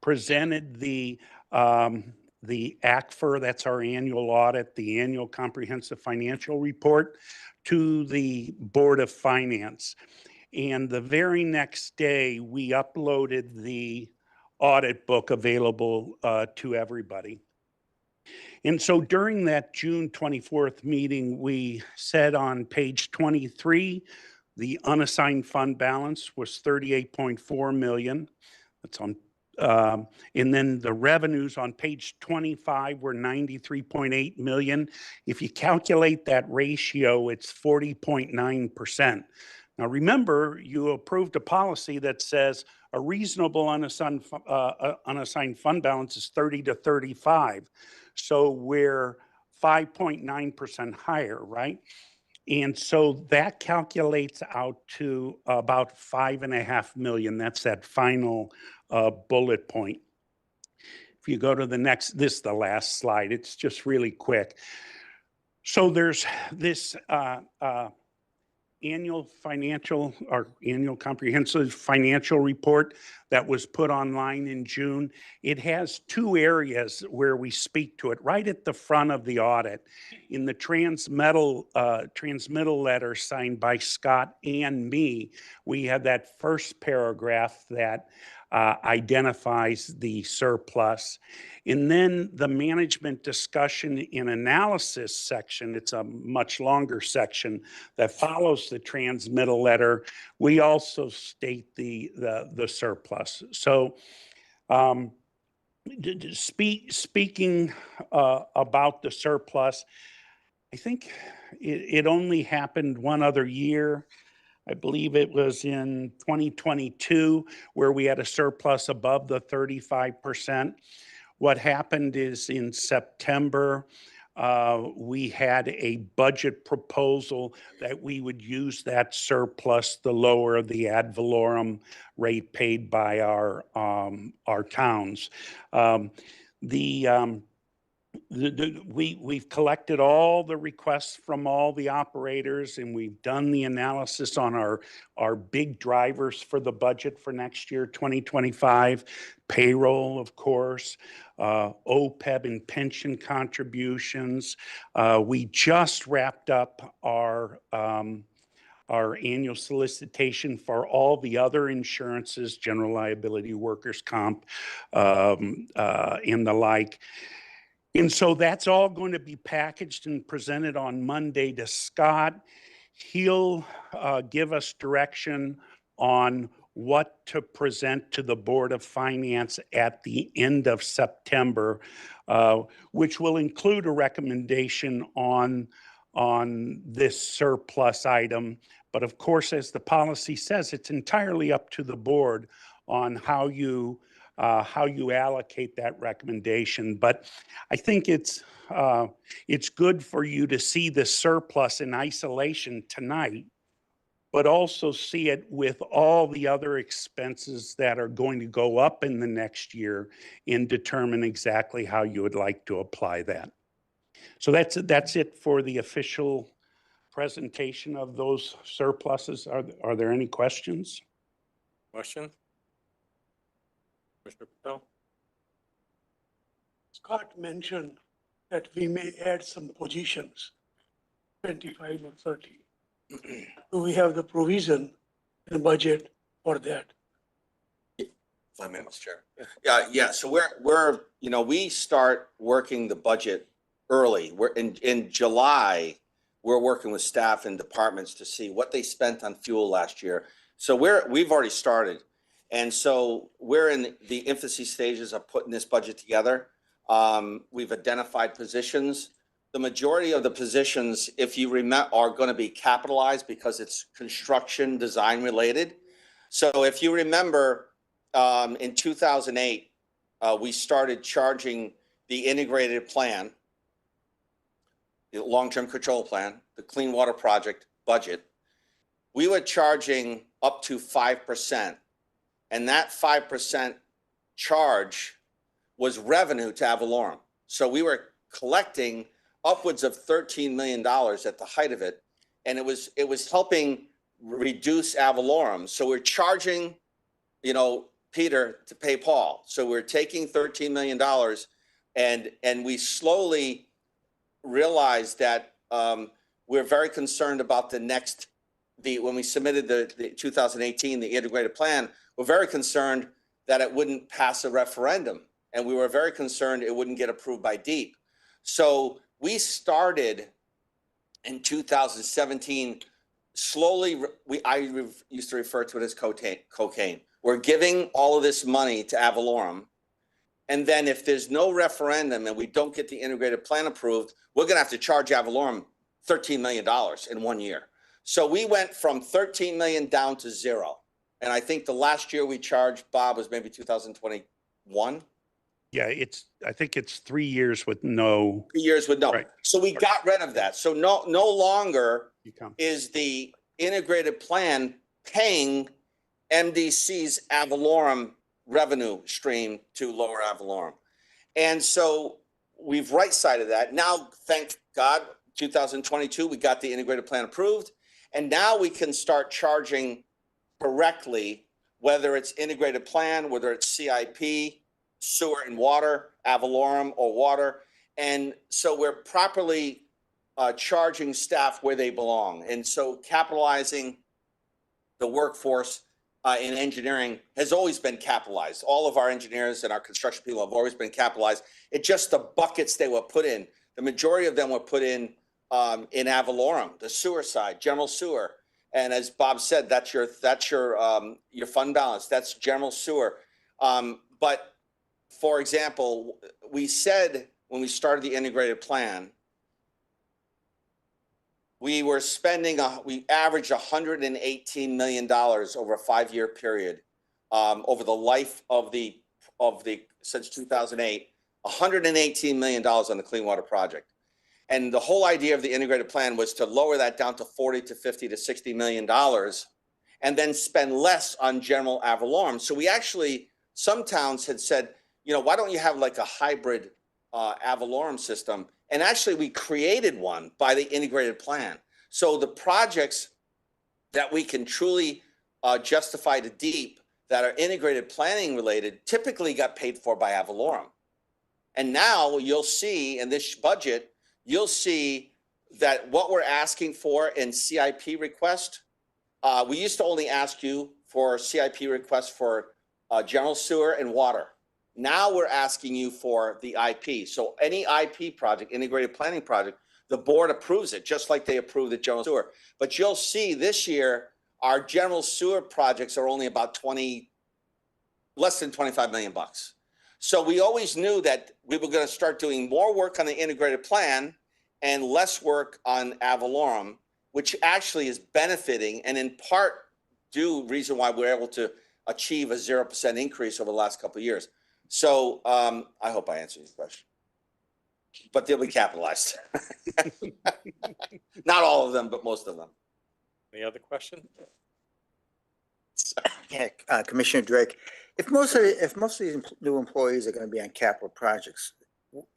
presented the ACFR, that's our annual audit, the annual comprehensive financial report, to the Board of Finance. And the very next day, we uploaded the audit book available to everybody. And so during that June 24th meeting, we said on page 23, the unassigned fund balance was 38.4 million. That's on, and then the revenues on page 25 were 93.8 million. If you calculate that ratio, it's 40.9%. Now remember, you approved a policy that says a reasonable unassigned fund balance is 30 to 35. So we're 5.9% higher, right? And so that calculates out to about 5.5 million. That's that final bullet point. If you go to the next, this is the last slide. It's just really quick. So there's this annual comprehensive financial report that was put online in June. It has 2 areas where we speak to it right at the front of the audit. In the transmittal letter signed by Scott and me, we have that first paragraph that identifies the surplus. And then the management discussion and analysis section, it's a much longer section that follows the transmittal letter. We also state the surplus. So speaking about the surplus, I think it only happened one other year. I believe it was in 2022 where we had a surplus above the 35%. What happened is in September, we had a budget proposal that we would use that surplus to lower the ad valorem rate paid by our towns. We've collected all the requests from all the operators, and we've done the analysis on our big drivers for the budget for next year, 2025, payroll, of course, OPEB and pension contributions. We just wrapped up our annual solicitation for all the other insurances, general liability, workers' comp, and the like. And so that's all going to be packaged and presented on Monday to Scott. He'll give us direction on what to present to the Board of Finance at the end of September, which will include a recommendation on this surplus item. But of course, as the policy says, it's entirely up to the board on how you allocate that recommendation. But I think it's good for you to see the surplus in isolation tonight, but also see it with all the other expenses that are going to go up in the next year and determine exactly how you would like to apply that. So that's it for the official presentation of those surpluses. Are there any questions? Question? Commissioner Patel? Scott mentioned that we may add some positions, 25 or 30. Do we have the provision in the budget for that? 5 minutes, Chair. Yeah, so we're, we start working the budget early. We're in July, we're working with staff and departments to see what they spent on fuel last year. So we've already started. And so we're in the infancy stages of putting this budget together. We've identified positions. The majority of the positions, if you remember, are going to be capitalized because it's construction design related. So if you remember, in 2008, we started charging the integrated plan, the long-term control plan, the clean water project budget. We were charging up to 5%, and that 5% charge was revenue to Avalorum. So we were collecting upwards of $13 million at the height of it, and it was helping reduce Avalorum. So we're charging, Peter to pay Paul. So we're taking $13 million, and we slowly realized that we're very concerned about when we submitted the 2018, the integrated plan, we're very concerned that it wouldn't pass a referendum. And we were very concerned it wouldn't get approved by DEEP. So we started in 2017, slowly, I used to refer to it as cocaine. We're giving all of this money to Avalorum. And then if there's no referendum and we don't get the integrated plan approved, we're going to have to charge Avalorum $13 million in 1 year. So we went from 13 million down to 0. And I think the last year we charged, Bob, was maybe 2021. Yeah, I think it's 3 years with no. 3 years with no. Right. So we got rid of that. So no longer is the integrated plan paying MDC's Avalorum revenue stream to lower Avalorum. And so we've right-sided that. Now, thank God, 2022, we got the integrated plan approved. And now we can start charging correctly, whether it's integrated plan, whether it's CIP, sewer and water, Avalorum or water. And so we're properly charging staff where they belong. And so capitalizing the workforce in engineering has always been capitalized. All of our engineers and our construction people have always been capitalized. It's just the buckets they were put in. The majority of them were put in Avalorum, the sewer side, general sewer. And as Bob said, that's your fund balance. That's general sewer. But for example, we said when we started the integrated plan, we were spending, we averaged $118 million over a 5-year period over the life of since 2008, $118 million on the clean water project. And the whole idea of the integrated plan was to lower that down to 40 to 50 to $60 million and then spend less on general Avalorum. So we actually, some towns had said, why don't you have like a hybrid Avalorum system? And actually we created one by the integrated plan. So the projects that we can truly justify to DEEP that are integrated planning related typically got paid for by Avalorum. And now you'll see in this budget, you'll see that what we're asking for in CIP request, we used to only ask you for CIP requests for general sewer and water. Now we're asking you for the IP. So any IP project, integrated planning project, the board approves it, just like they approve the general sewer. But you'll see this year, our general sewer projects are only about less than 25 million bucks. So we always knew that we were going to start doing more work on the integrated plan and less work on Avalorum, which actually is benefiting and in part reason why we're able to achieve a 0% increase over the last couple of years. So I hope I answered your question, but they'll be capitalized. Not all of them, but most of them. Any other question? Yeah, Commissioner Drake, if most of these new employees are going to be on capital projects,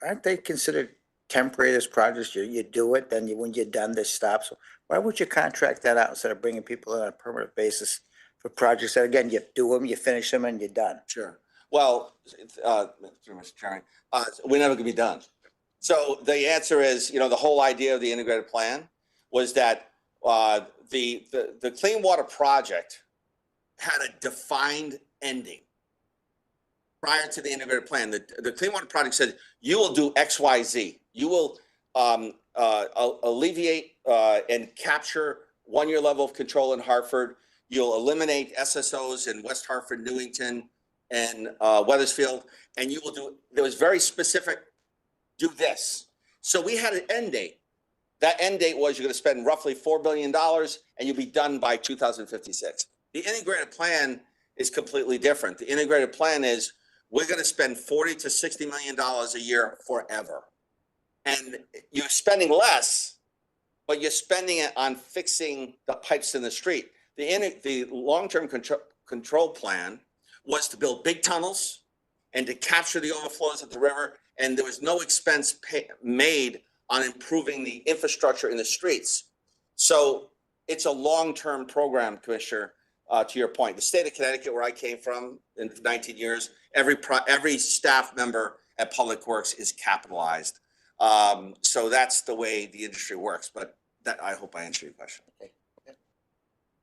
aren't they considered temporary, this project, you do it, then when you're done, this stops. Why would you contract that out instead of bringing people in on a permanent basis for projects that, again, you do them, you finish them, and you're done? Sure. Well, Mr. Chairman, we're never gonna be done. So the answer is, you know, the whole idea of the integrated plan was that the clean water project had a defined ending prior to the integrated plan. The clean water project said, you will do X, Y, Z. You will alleviate and capture 1-year level of control in Hartford. You'll eliminate SSOs in West Hartford, Newington, and Weathersfield, and you will do, there was very specific, do this. So we had an end date. That end date was you're gonna spend roughly $4 billion and you'll be done by 2056. The integrated plan is completely different. The integrated plan is we're gonna spend $40 to $60 million a year forever. And you're spending less, but you're spending it on fixing the pipes in the street. The long-term control plan was to build big tunnels and to capture the overflows of the river, and there was no expense made on improving the infrastructure in the streets. So it's a long-term program, Commissioner, to your point. The state of Connecticut, where I came from in 19 years, every staff member at Public Works is capitalized. So that's the way the industry works, but that, I hope I answered your question.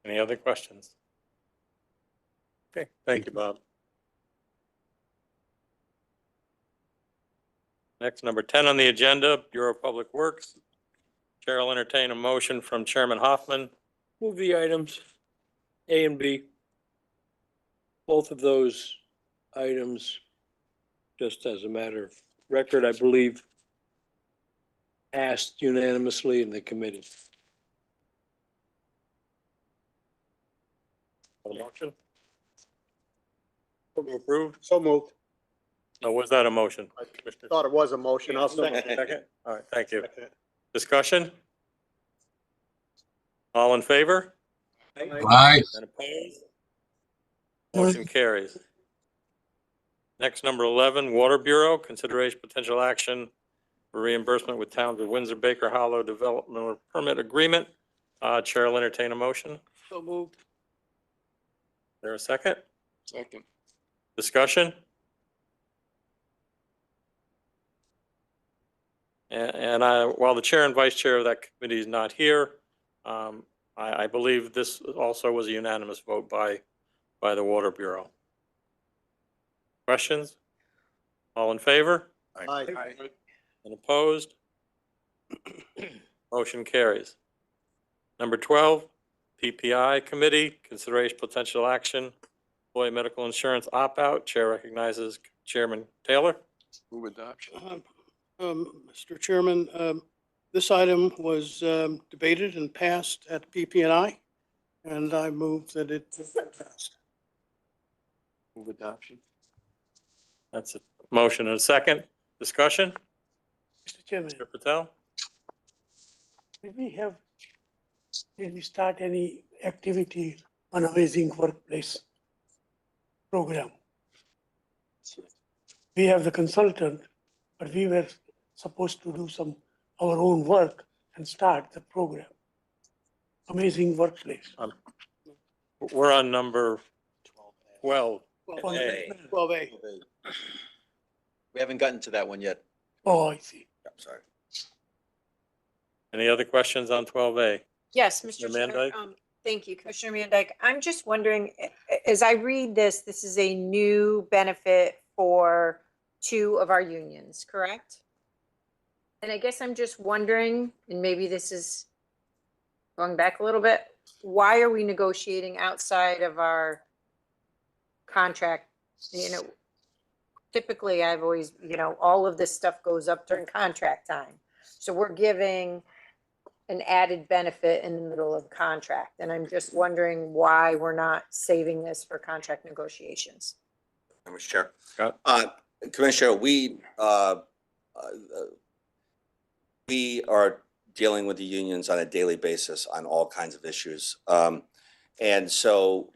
Any other questions? Okay, thank you, Bob. Next, number 10 on the agenda, Bureau of Public Works. Chair will entertain a motion from Chairman Hoffman. Move the items A and B. Both of those items, just as a matter of record, I believe, passed unanimously in the committee. A motion? Approved? So moved. No, was that a motion? Thought it was a motion. I'll Second? All right, thank you. Discussion? All in favor? Aye. And opposed? Motion carries. Next, number 11, Water Bureau, consideration potential action for reimbursement with towns of Windsor, Baker Hollow Development Permit Agreement. Chair will entertain a motion. So moved. There a second? Second. Discussion? And while the chair and vice chair of that committee is not here, I believe this also was a unanimous vote by the Water Bureau. Questions? All in favor? Aye. And opposed? Motion carries. Number 12, PPI Committee, consideration potential action, employee medical insurance opt-out. Chair recognizes Chairman Taylor. Move adoption. Mr. Chairman, this item was debated and passed at PPNI, and I move that it passed. Move adoption. That's a motion and a second. Discussion? Mr. Chairman, Mr. Patel? did we start any activity on Amazing Workplace program? We have the consultant, but we were supposed to do our own work and start the program. Amazing Workplace. We're on number 12. 12A. We haven't gotten to that one yet. Oh, I see. I'm sorry. Any other questions on 12A? Yes, Commissioner Mr. Chair. Van Thank you, Commissioner Van Dyke. I'm just wondering, as I read this, this is a new benefit for 2 of our unions, correct? And I guess I'm just wondering, and maybe this is going back a little bit, why are we negotiating outside of our contract? You know, typically I've always, all of this stuff goes up during contract time. So we're giving an added benefit in the middle of contract. And I'm just wondering why we're not saving this for contract negotiations. Mr. Chair. Scott? Commissioner, we are dealing with the unions on a daily basis on all kinds of issues. And so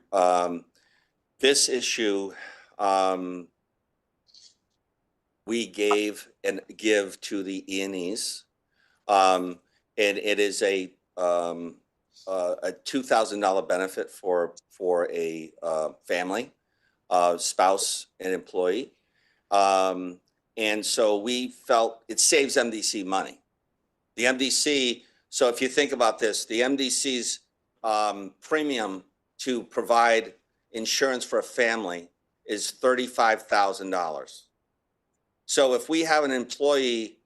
this issue we gave and give to the E&Es. And it is a $2,000 benefit for a family, spouse and employee. And so we felt it saves MDC money. The MDC, so if you think about this, the MDC's premium to provide insurance for a family is $35,000. So if we have an employee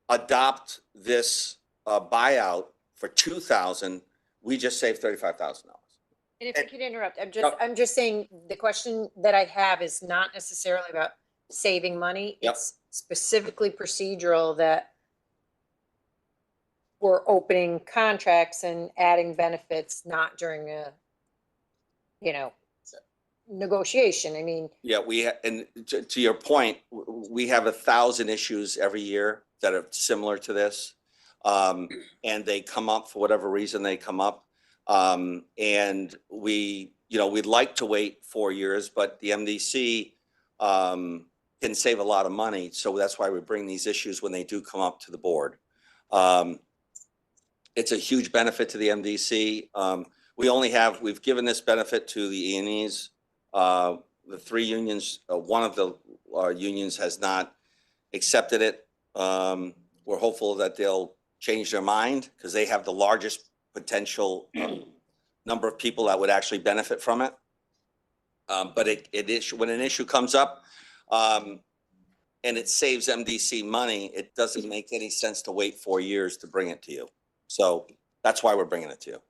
adopt this buyout for $2,000, we just save $35,000. And if I could interrupt, I'm just saying, the question that I have is not necessarily about saving money. Yep. It's specifically procedural that we're opening contracts and adding benefits, not during a, negotiation. I mean, Yeah, and to your point, we have 1,000 issues every year that are similar to this. And they come up for whatever reason they come up. And we'd like to wait 4 years, but the MDC can save a lot of money. So that's why we bring these issues when they do come up to the board. It's a huge benefit to the MDC. We've given this benefit to the E&Es. The 3 unions, one of the unions has not accepted it. We're hopeful that they'll change their mind because they have the largest potential number of people that would actually benefit from it. But when an issue comes up and it saves MDC money, it doesn't make any sense to wait 4 years to bring it to you. So that's why we're bringing it to you.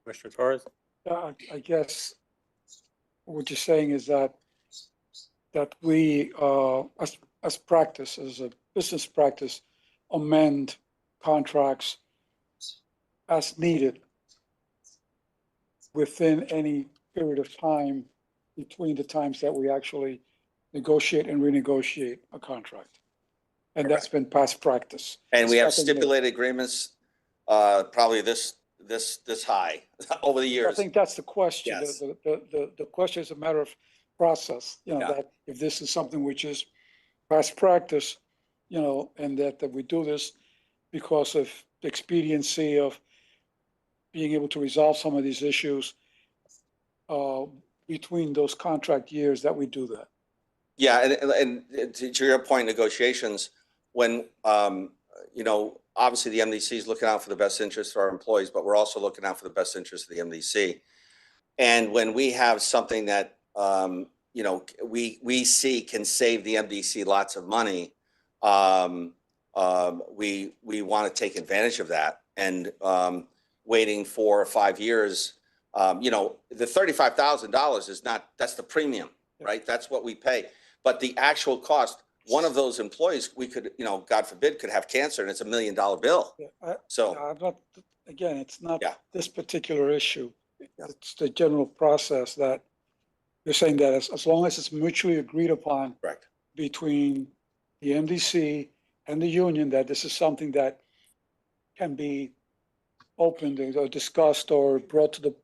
Commissioner Torres? I guess what you're saying is that we, as practice, as a business practice, amend contracts as needed within any period of time between the times that we actually negotiate and renegotiate a contract. And that's been past practice. And we have Secondly, stipulated agreements, probably this high over the years. I think that's the question. Yes. The question is a matter of process, Yeah. that if this is something which is past practice, and that we do this because of the expediency of being able to resolve some of these issues between those contract years, that we do that. Yeah, and to your point, negotiations, when, obviously the MDC is looking out for the best interest of our employees, but we're also looking out for the best interest of the MDC. And when we have something that, we see can save the MDC lots of money, we want to take advantage of that. And waiting 4 or 5 years, the $35,000 is not, that's the premium, right? That's what we pay. But the actual cost, one of those employees, we could, God forbid, could have cancer and it's $1 million bill. So I'm not, again, it's not Yeah. this particular issue. It's the general process that you're saying that as long as it's mutually agreed upon correct. between the MDC and the union, that this is something that can be opened or discussed or brought to the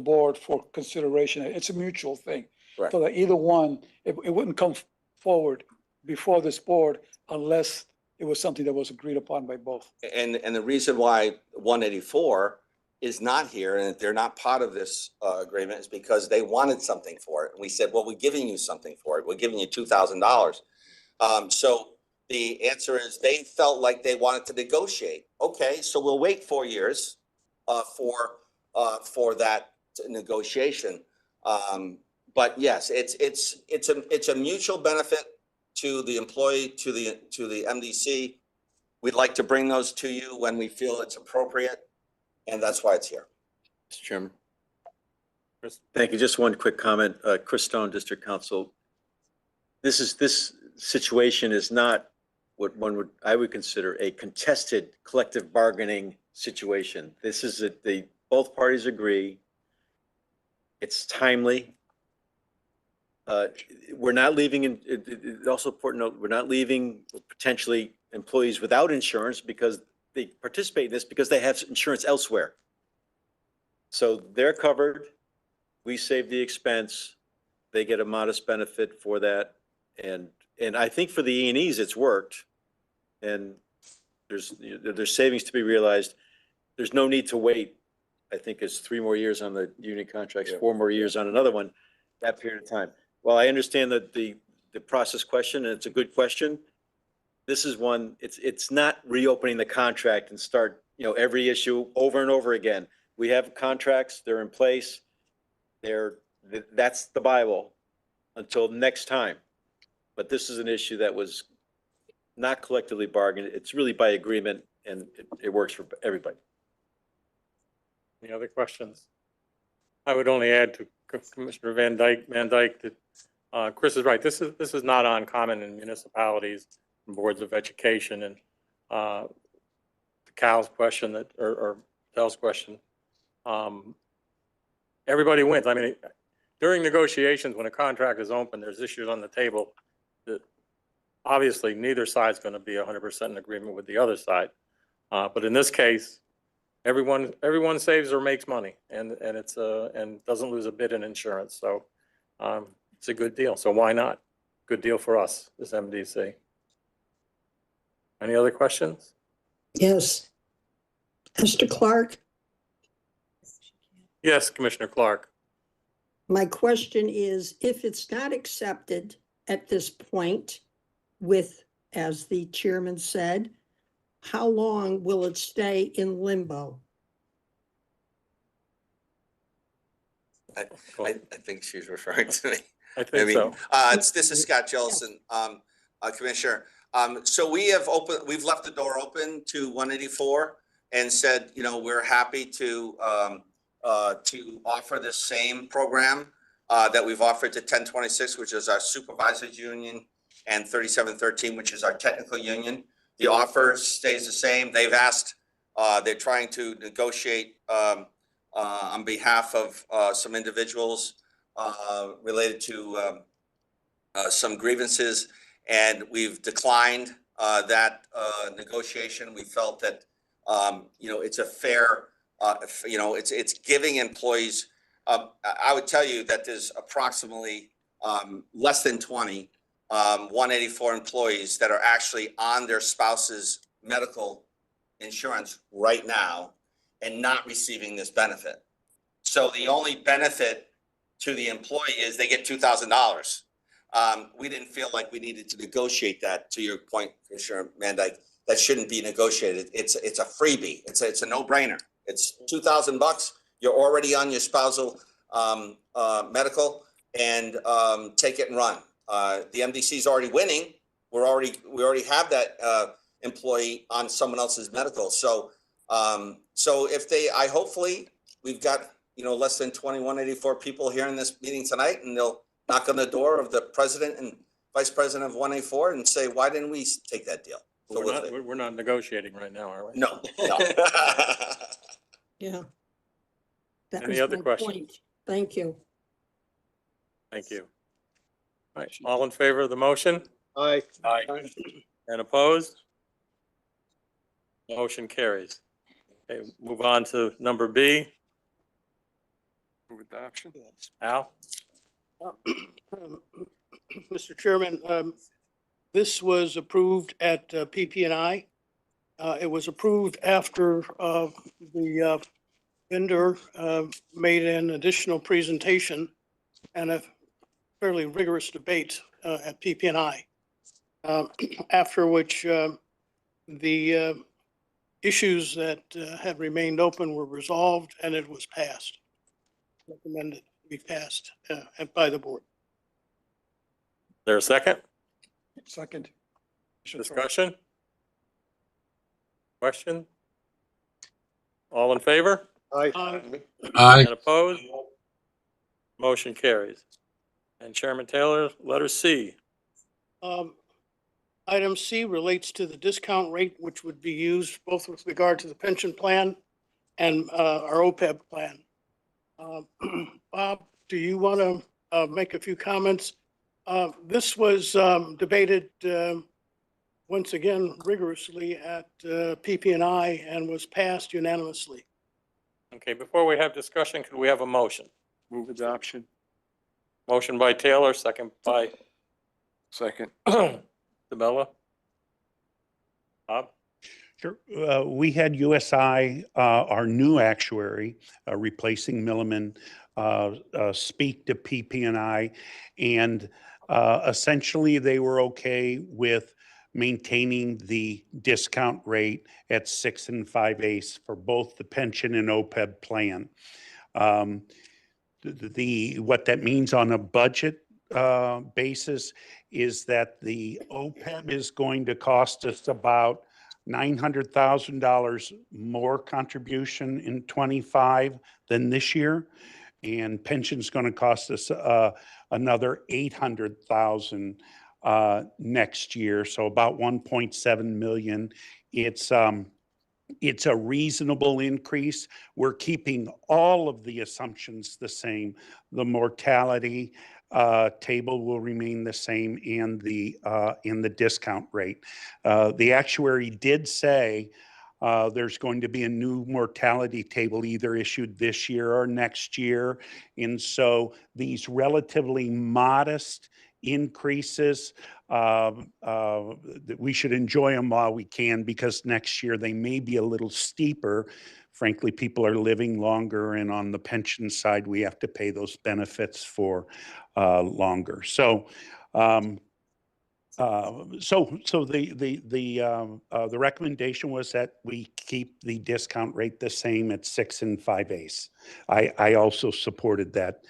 board for consideration. It's a mutual thing. Correct. So that either one, it wouldn't come forward before this board unless it was something that was agreed upon by both. And the reason why 184 is not here and they're not part of this agreement is because they wanted something for it. And we said, well, we're giving you something for it. We're giving you $2,000. So the answer is they felt like they wanted to negotiate. Okay, so we'll wait 4 years for that negotiation. But yes, it's a mutual benefit to the employee, to the MDC. We'd like to bring those to you when we feel it's appropriate, and that's why it's here. Mr. Chairman. Chris? Thank you. Just one quick comment. Chris Stone, District Council. This situation is not what I would consider a contested collective bargaining situation. This is both parties agree. It's timely. We're not leaving, it's also important to note, we're not leaving potentially employees without insurance because they participate in this because they have insurance elsewhere. So they're covered. We save the expense. They get a modest benefit for that. And I think for the E&Es, it's worked. And there's savings to be realized. There's no need to wait. I think it's 3 more years on the union contracts, 4 more years on another one, that period of time. Well, I understand that the process question, and it's a good question. This is one, it's not reopening the contract and start, every issue over and over again. We have contracts, they're in place. That's the Bible until next time. But this is an issue that was not collectively bargained. It's really by agreement, and it works for everybody. Any other questions? I would only add to Commissioner Van Dyke that Chris is right. This is not uncommon in municipalities and boards of education. And Cal's question or Dell's question, everybody wins. I mean, during negotiations, when a contract is open, there's issues on the table that obviously neither side's going to be 100% in agreement with the other side. But in this case, everyone saves or makes money, and doesn't lose a bit in insurance. So it's a good deal. So why not? Good deal for us as MDC. Any other questions? Yes. Mr. Clark, Yes, Commissioner Clark. my question is, if it's not accepted at this point with, as the chairman said, how long will it stay in limbo? I think she's referring to me. I think so. This is Scott Jellison, Commissioner. So we've left the door open to 184 and said, we're happy to offer the same program that we've offered to 1026, which is our supervisors union, and 3713, which is our technical union. The offer stays the same. They've asked, they're trying to negotiate on behalf of some individuals related to some grievances, and we've declined that negotiation. We felt that it's a fair, it's giving employees. I would tell you that there's approximately less than 20 184 employees that are actually on their spouse's medical insurance right now and not receiving this benefit. So the only benefit to the employee is they get $2,000. We didn't feel like we needed to negotiate that. To your point, Commissioner Van Dyke, that shouldn't be negotiated. It's a freebie. It's a no-brainer. It's $2,000. You're already on your spousal medical, and take it and run. The MDC is already winning. We already have that employee on someone else's medical. So hopefully we've got less than 184 people here in this meeting tonight, and they'll knock on the door of the president and vice president of 184 and say, why didn't we take that deal? So We're not negotiating right now, are we? No. Yeah. That Any was other my questions? point. Thank you. Thank you. All right, all in favor of the motion? Aye. Aye. And opposed? Motion carries. Okay, move on to number B. Move adoption. Al? Mr. Chairman, this was approved at PP&I. It was approved after the vendor made an additional presentation and a fairly rigorous debate at PP&I, after which the issues that had remained open were resolved and it was passed. Recommended to be passed by the board. There a second? Second. Discussion? Question? All in favor? Aye. And opposed? Motion carries. And Chairman Taylor, letter C. Item C relates to the discount rate, which would be used both with regard to the pension plan and our OPEB plan. Bob, do you want to make a few comments? This was debated once again rigorously at PP&I and was passed unanimously. Okay, before we have discussion, could we have a motion? Move adoption. Motion by Taylor, second by Second. DeBella. Bob? Sure. We had USI, our new actuary, replacing Milliman, speak to PP&I, and essentially they were okay with maintaining the discount rate at 6 5/8 for both the pension and OPEB plan. What that means on a budget basis is that the OPEB is going to cost us about $900,000 more contribution in 25 than this year, and pension's going to cost us another 800,000 next year, so about 1.7 million. It's a reasonable increase. We're keeping all of the assumptions the same. The mortality table will remain the same, and the discount rate. The actuary did say there's going to be a new mortality table either issued this year or next year. And so these relatively modest increases, we should enjoy them while we can, because next year they may be a little steeper. Frankly, people are living longer, and on the pension side, we have to pay those benefits for longer. So, the recommendation was that we keep the discount rate the same at 6 5/8. I also supported that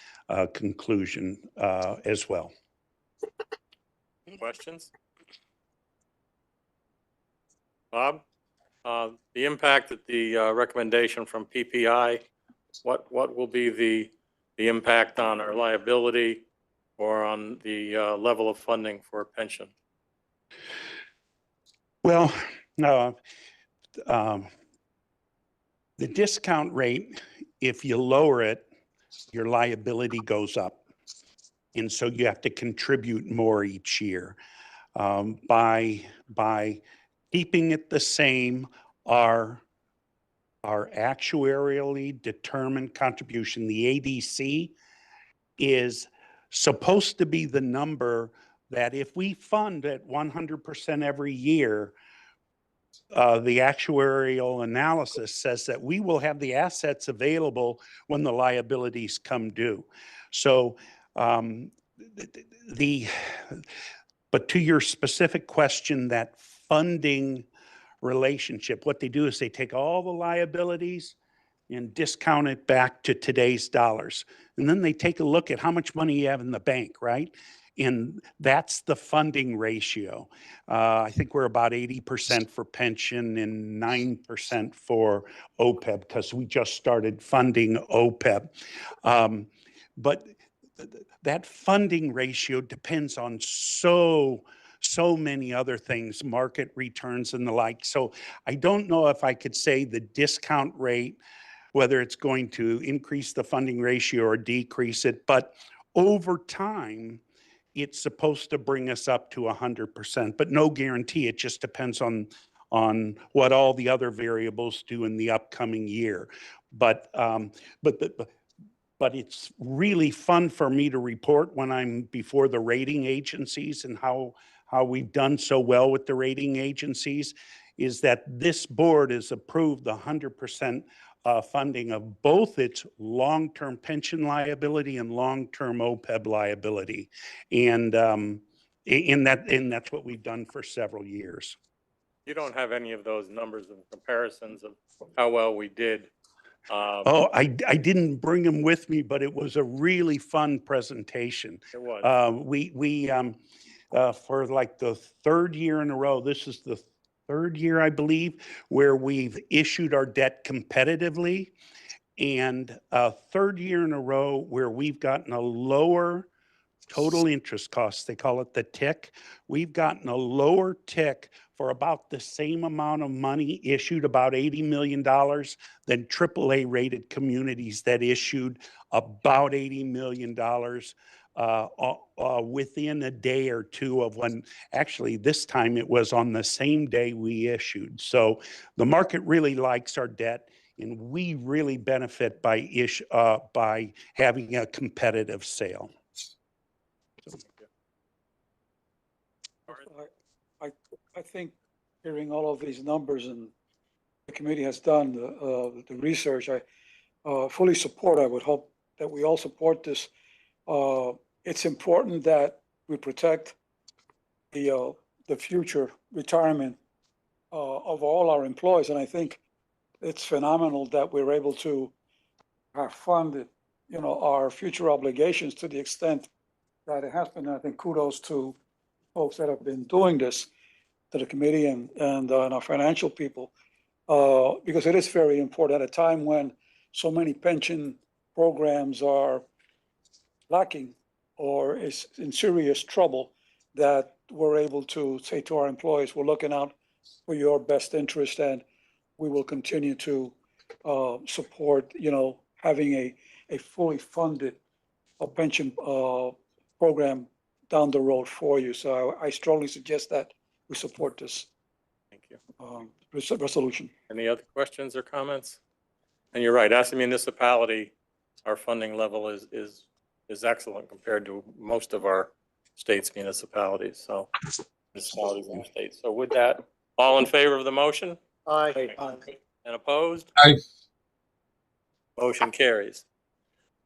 conclusion as well. Questions? Bob, the impact that the recommendation from PPI, what will be the impact on our liability or on the level of funding for pension? Well, the discount rate, if you lower it, your liability goes up. And so you have to contribute more each year. By keeping it the same, our actuarially determined contribution, the ADC, is supposed to be the number that if we fund at 100% every year, the actuarial analysis says that we will have the assets available when the liabilities come due. So, but to your specific question, that funding relationship, what they do is they take all the liabilities and discount it back to today's dollars. And then they take a look at how much money you have in the bank, right? And that's the funding ratio. I think we're about 80% for pension and 9% for OPEB, because we just started funding OPEB. But that funding ratio depends on so many other things, market returns and the like. So I don't know if I could say the discount rate, whether it's going to increase the funding ratio or decrease it, but over time, it's supposed to bring us up to 100%, but no guarantee. It just depends on what all the other variables do in the upcoming year. But it's really fun for me to report when I'm before the rating agencies, and how we've done so well with the rating agencies is that this board has approved the 100% funding of both its long-term pension liability and long-term OPEB liability. And that's what we've done for several years. You don't have any of those numbers and comparisons of how well we did. I didn't bring them with me, but it was a really fun presentation. It was. We for like the third year in a row, this is the third year, I believe, where we've issued our debt competitively, and a third year in a row where we've gotten a lower total interest cost. They call it the TIC. We've gotten a lower TIC for about the same amount of money issued, about $80 million, than AAA rated communities that issued about $80 million within a day or two of when, actually this time it was on the same day we issued. So the market really likes our debt, and we really benefit by having a competitive sale. I think hearing all of these numbers and the committee has done the research, I fully support. I would hope that we all support this. It's important that we protect the future retirement of all our employees, and I think it's phenomenal that we're able to fund, our future obligations to the extent that it has been. I think kudos to folks that have been doing this, to the committee and our financial people, because it is very important at a time when so many pension programs are lacking or is in serious trouble, that we're able to say to our employees, we're looking out for your best interest, and we will continue to support, having a fully funded pension program down the road for you. So I strongly suggest that we support this Thank you. resolution. Any other questions or comments? And you're right, as a municipality, our funding level is excellent compared to most of our state's municipalities. So municipalities in the state. So with that, all in favor of the motion? Aye. And opposed? Aye. Motion carries.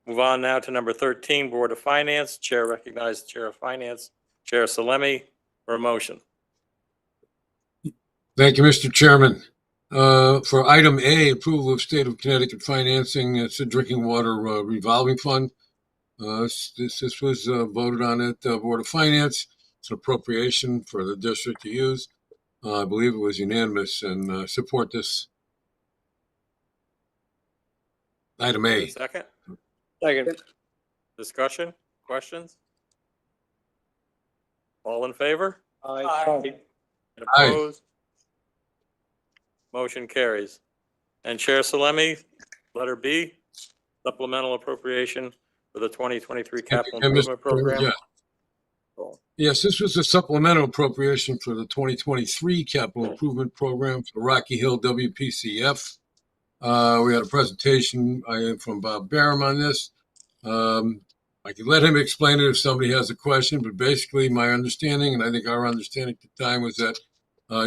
Move on now to number 13, Board of Finance. Chair recognizes Chair of Finance, Chair Salemi, for a motion. Thank you, Mr. Chairman. For item A, approval of state of Connecticut financing, it's a drinking water revolving fund. This was voted on at the Board of Finance. It's an appropriation for the district to use. I believe it was unanimous, and support this. Item A. Second, Second. discussion, questions? All in favor? Aye. And Aye. opposed? Motion carries. And Chair Salemi, letter B, supplemental appropriation for the 2023 capital Yeah, Mr. improvement program. Yeah. Yes, this was a supplemental appropriation for the 2023 capital improvement program for Rocky Hill WPCF. We had a presentation from Bob Barham on this. I could let him explain it if somebody has a question, but basically my understanding, and I think our understanding at the time, was that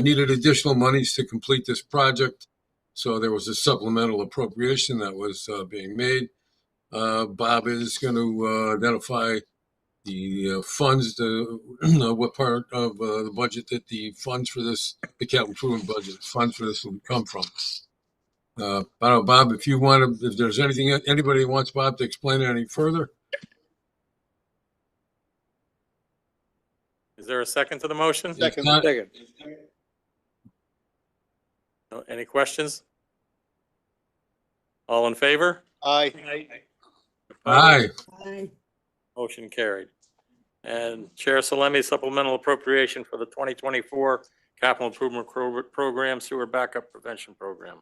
needed additional monies to complete this project. So there was a supplemental appropriation that was being made. Bob is going to identify the funds, what part of the budget that the funds for this, the capital improvement budget, funds for this will come from. I don't know, Bob, if you want to, if there's anything, anybody wants Bob to explain it any further? Is there a second to the motion? Second. Second. No, any questions? All in favor? Aye. Aye. Aye. Motion carried. And Chair Salemi, supplemental appropriation for the 2024 capital improvement program, sewer backup prevention program.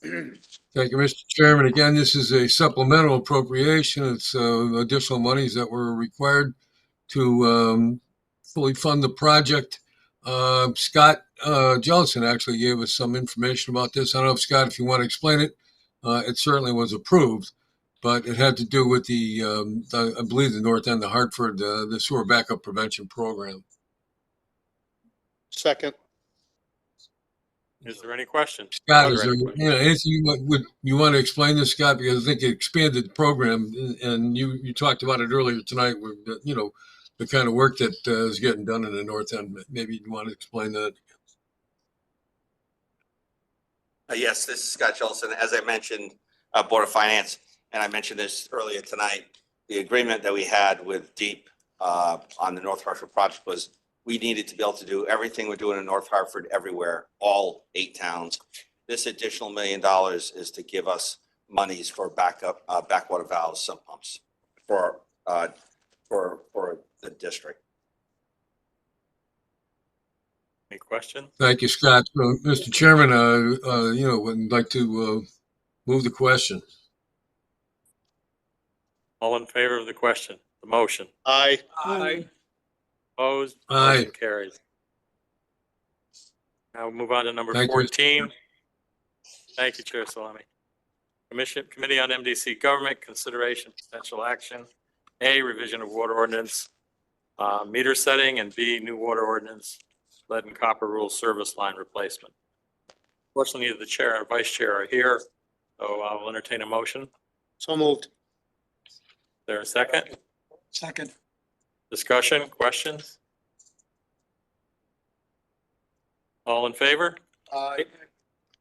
Thank you, Mr. Chairman. Again, this is a supplemental appropriation. It's additional monies that were required to fully fund the project. Scott Jellison actually gave us some information about this. I don't know if, Scott, if you want to explain it. It certainly was approved, but it had to do with I believe, the north end of Hartford, the sewer backup prevention program. Second. Is there any questions? Scott, is there anything you want to explain this, Scott? Because I think it expanded the program, and you talked about it earlier tonight. With the kind of work that is getting done in the north end. Maybe you want to explain that. Yes, this is Scott Jellison. As I mentioned, Board of Finance, and I mentioned this earlier tonight, the agreement that we had with DEEP on the North Hartford project was we needed to be able to do everything we're doing in North Hartford everywhere, all 8 towns. This additional $1 million is to give us monies for backup backwater valves, sump pumps for the district. Any questions? Thank you, Scott. Mr. Chairman, would like to move the question. All in favor of the question, the motion? Aye. Aye. Opposed? Aye. Motion carries. Now we'll move on to number Thank you. 14. Thank you, Chair Salemi. Committee on MDC Government, consideration, potential action. A, revision of water ordinance, meter setting, and B, new water ordinance lead and copper rule service line replacement. Fortunately, neither the chair or vice chair are here, so I will entertain a motion. So moved. Is there a second? Second. Discussion, questions? All in favor? Aye.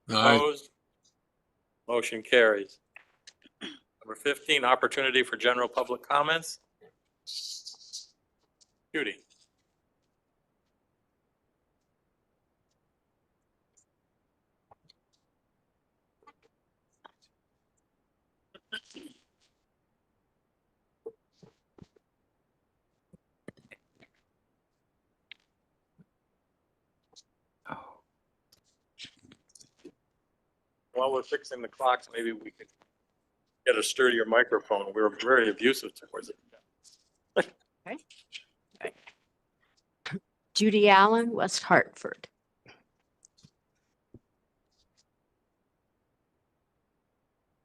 Opposed? Motion carries. Number 15, opportunity for general public comments. Judy. While we're fixing the clocks, maybe we could get a sturdier microphone. We were very abusive towards it. Judy Allen, West Hartford.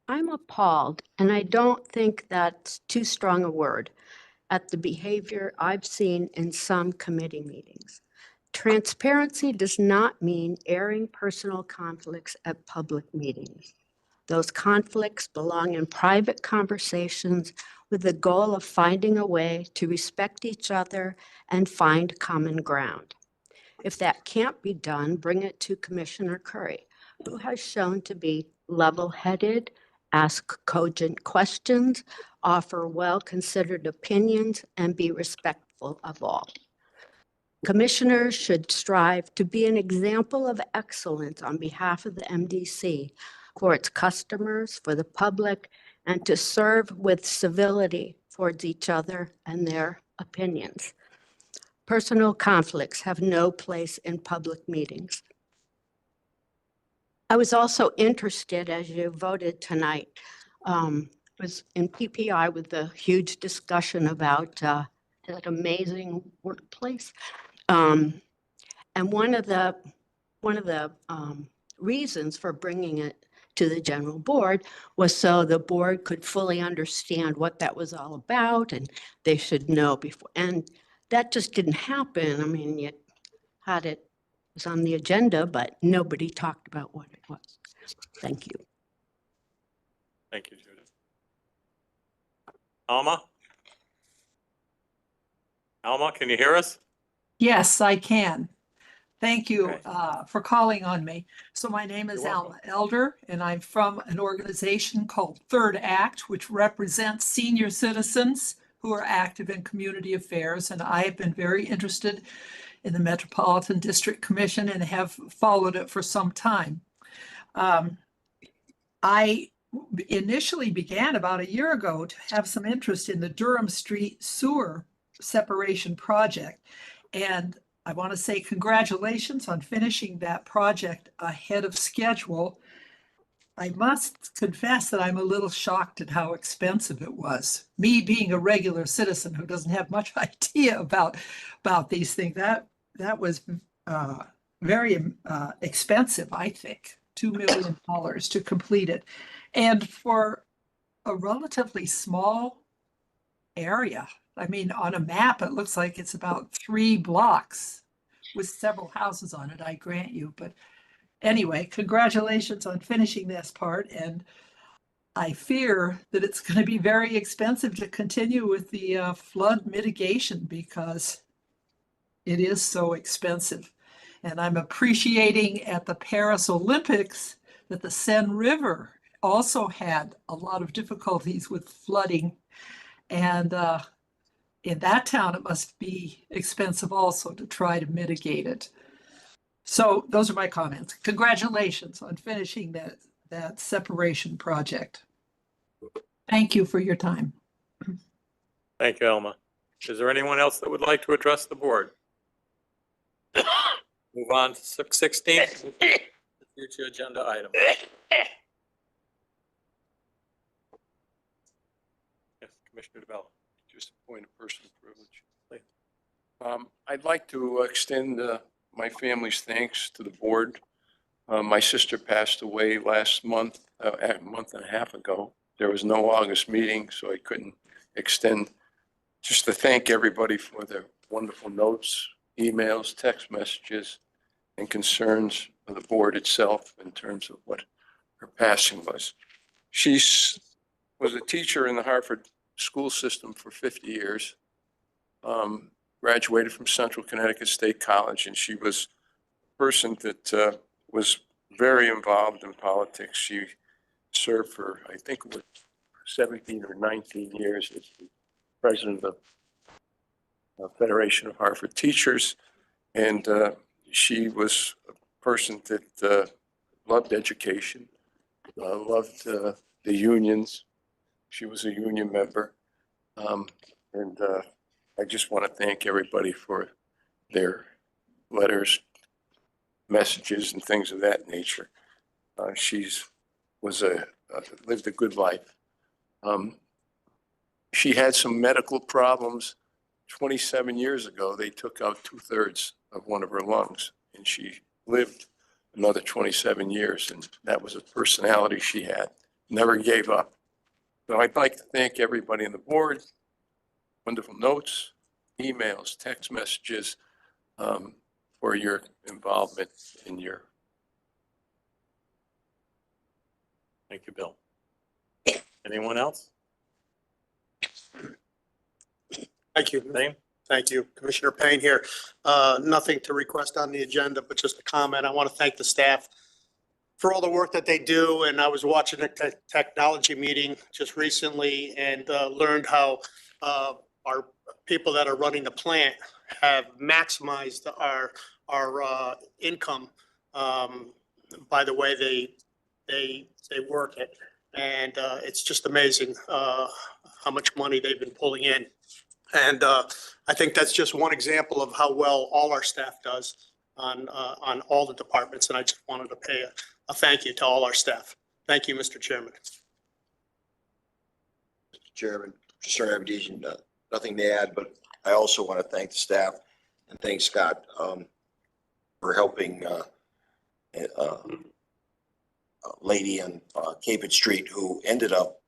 I'm appalled, and I don't think that's too strong a word, at the behavior I've seen in some committee meetings. Transparency does not mean airing personal conflicts at public meetings. Those conflicts belong in private conversations with the goal of finding a way to respect each other and find common ground. If that can't be done, bring it to Commissioner Curry, who has shown to be level-headed, ask cogent questions, offer well-considered opinions, and be respectful of all. Commissioners should strive to be an example of excellence on behalf of the MDC for its customers, for the public, and to serve with civility towards each other and their opinions. Personal conflicts have no place in public meetings. I was also interested, as you voted tonight, was in PPI with the huge discussion about that amazing workplace. And one of the reasons for bringing it to the general board was so the board could fully understand what that was all about, and they should know before. And that just didn't happen. I mean, you had it was on the agenda, but nobody talked about what it was. Thank you. Thank you, Judith. Alma? Alma, can you hear us? Yes, I can. Thank you Okay. for calling on me. So my name is You're welcome. Alma Elder, and I'm from an organization called Third Act, which represents senior citizens who are active in community affairs. And I have been very interested in the Metropolitan District Commission and have followed it for some time. I initially began about a year ago to have some interest in the Durham Street sewer separation project. And I want to say congratulations on finishing that project ahead of schedule. I must confess that I'm a little shocked at how expensive it was. Me being a regular citizen who doesn't have much idea about these things, that was very expensive, I think. $2 million to complete it. And for a relatively small area, I mean, on a map, it looks like it's about 3 blocks with several houses on it, I grant you. But anyway, congratulations on finishing this part. And I fear that it's going to be very expensive to continue with the flood mitigation because it is so expensive. And I'm appreciating at the Paris Olympics that the Seine River also had a lot of difficulties with flooding. And in that town, it must be expensive also to try to mitigate it. So those are my comments. Congratulations on finishing that separation project. Thank you for your time. Thank you, Alma. Is there anyone else that would like to address the board? Move on to 16, future agenda item. Yes, Commissioner DeBella. Just a point of personal privilege. I'd like to extend my family's thanks to the board. My sister passed away last month, a month and a half ago. There was no August meeting, so I couldn't extend. Just to thank everybody for their wonderful notes emails, text messages, and concerns of the board itself in terms of what her passion was. She was a teacher in the Hartford school system for 50 years, graduated from Central Connecticut State College, and she was a person that was very involved in politics. She served for, I think it was 17 or 19 years as the president of the Federation of Hartford Teachers. And she was a person that loved education, loved the unions. She was a union member. And I just want to thank everybody for their letters, messages, and things of that nature. She's lived a good life. She had some medical problems. 27 years ago, they took out 2/3 of one of her lungs, and she lived another 27 years. And that was a personality she had, never gave up. So I'd like to thank everybody on the board, wonderful notes, emails, text messages, for your involvement in your. Thank you, Bill. Anyone else? Thank you. Same? Thank you. Commissioner Payne here. Nothing to request on the agenda, but just a comment. I want to thank the staff for all the work that they do. And I was watching a technology meeting just recently and learned how our people that are running the plant have maximized our income by the way they work it. And it's just amazing how much money they've been pulling in. And I think that's just one example of how well all our staff does on all the departments. And I just wanted to pay a thank you to all our staff. Thank you, Mr. Chairman. Mr. Chairman, Mr. Abdijian, nothing to add, but I also want to thank the staff and thank Scott for helping a lady on Caput Street who ended up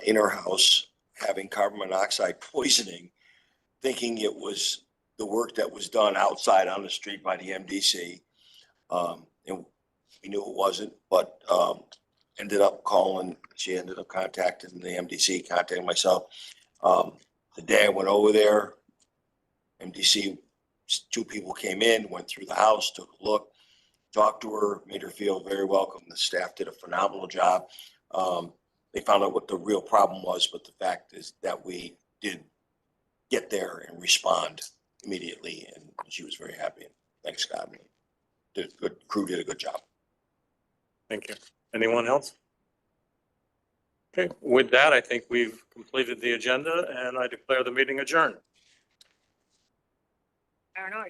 in her house having carbon monoxide poisoning, thinking it was the work that was done outside on the street by the MDC. And we knew it wasn't, but ended up calling, she ended up contacting the MDC, contacting myself. The day I went over there, MDC, 2 people came in, went through the house, took a look, talked to her, made her feel very welcome. The staff did a phenomenal job. They found out what the real problem was, but the fact is that we did get there and respond immediately, and she was very happy. Thanks, Scott. Crew did a good job. Thank you. Anyone else? Okay, with that, I think we've completed the agenda and I declare the meeting adjourned. I don't know.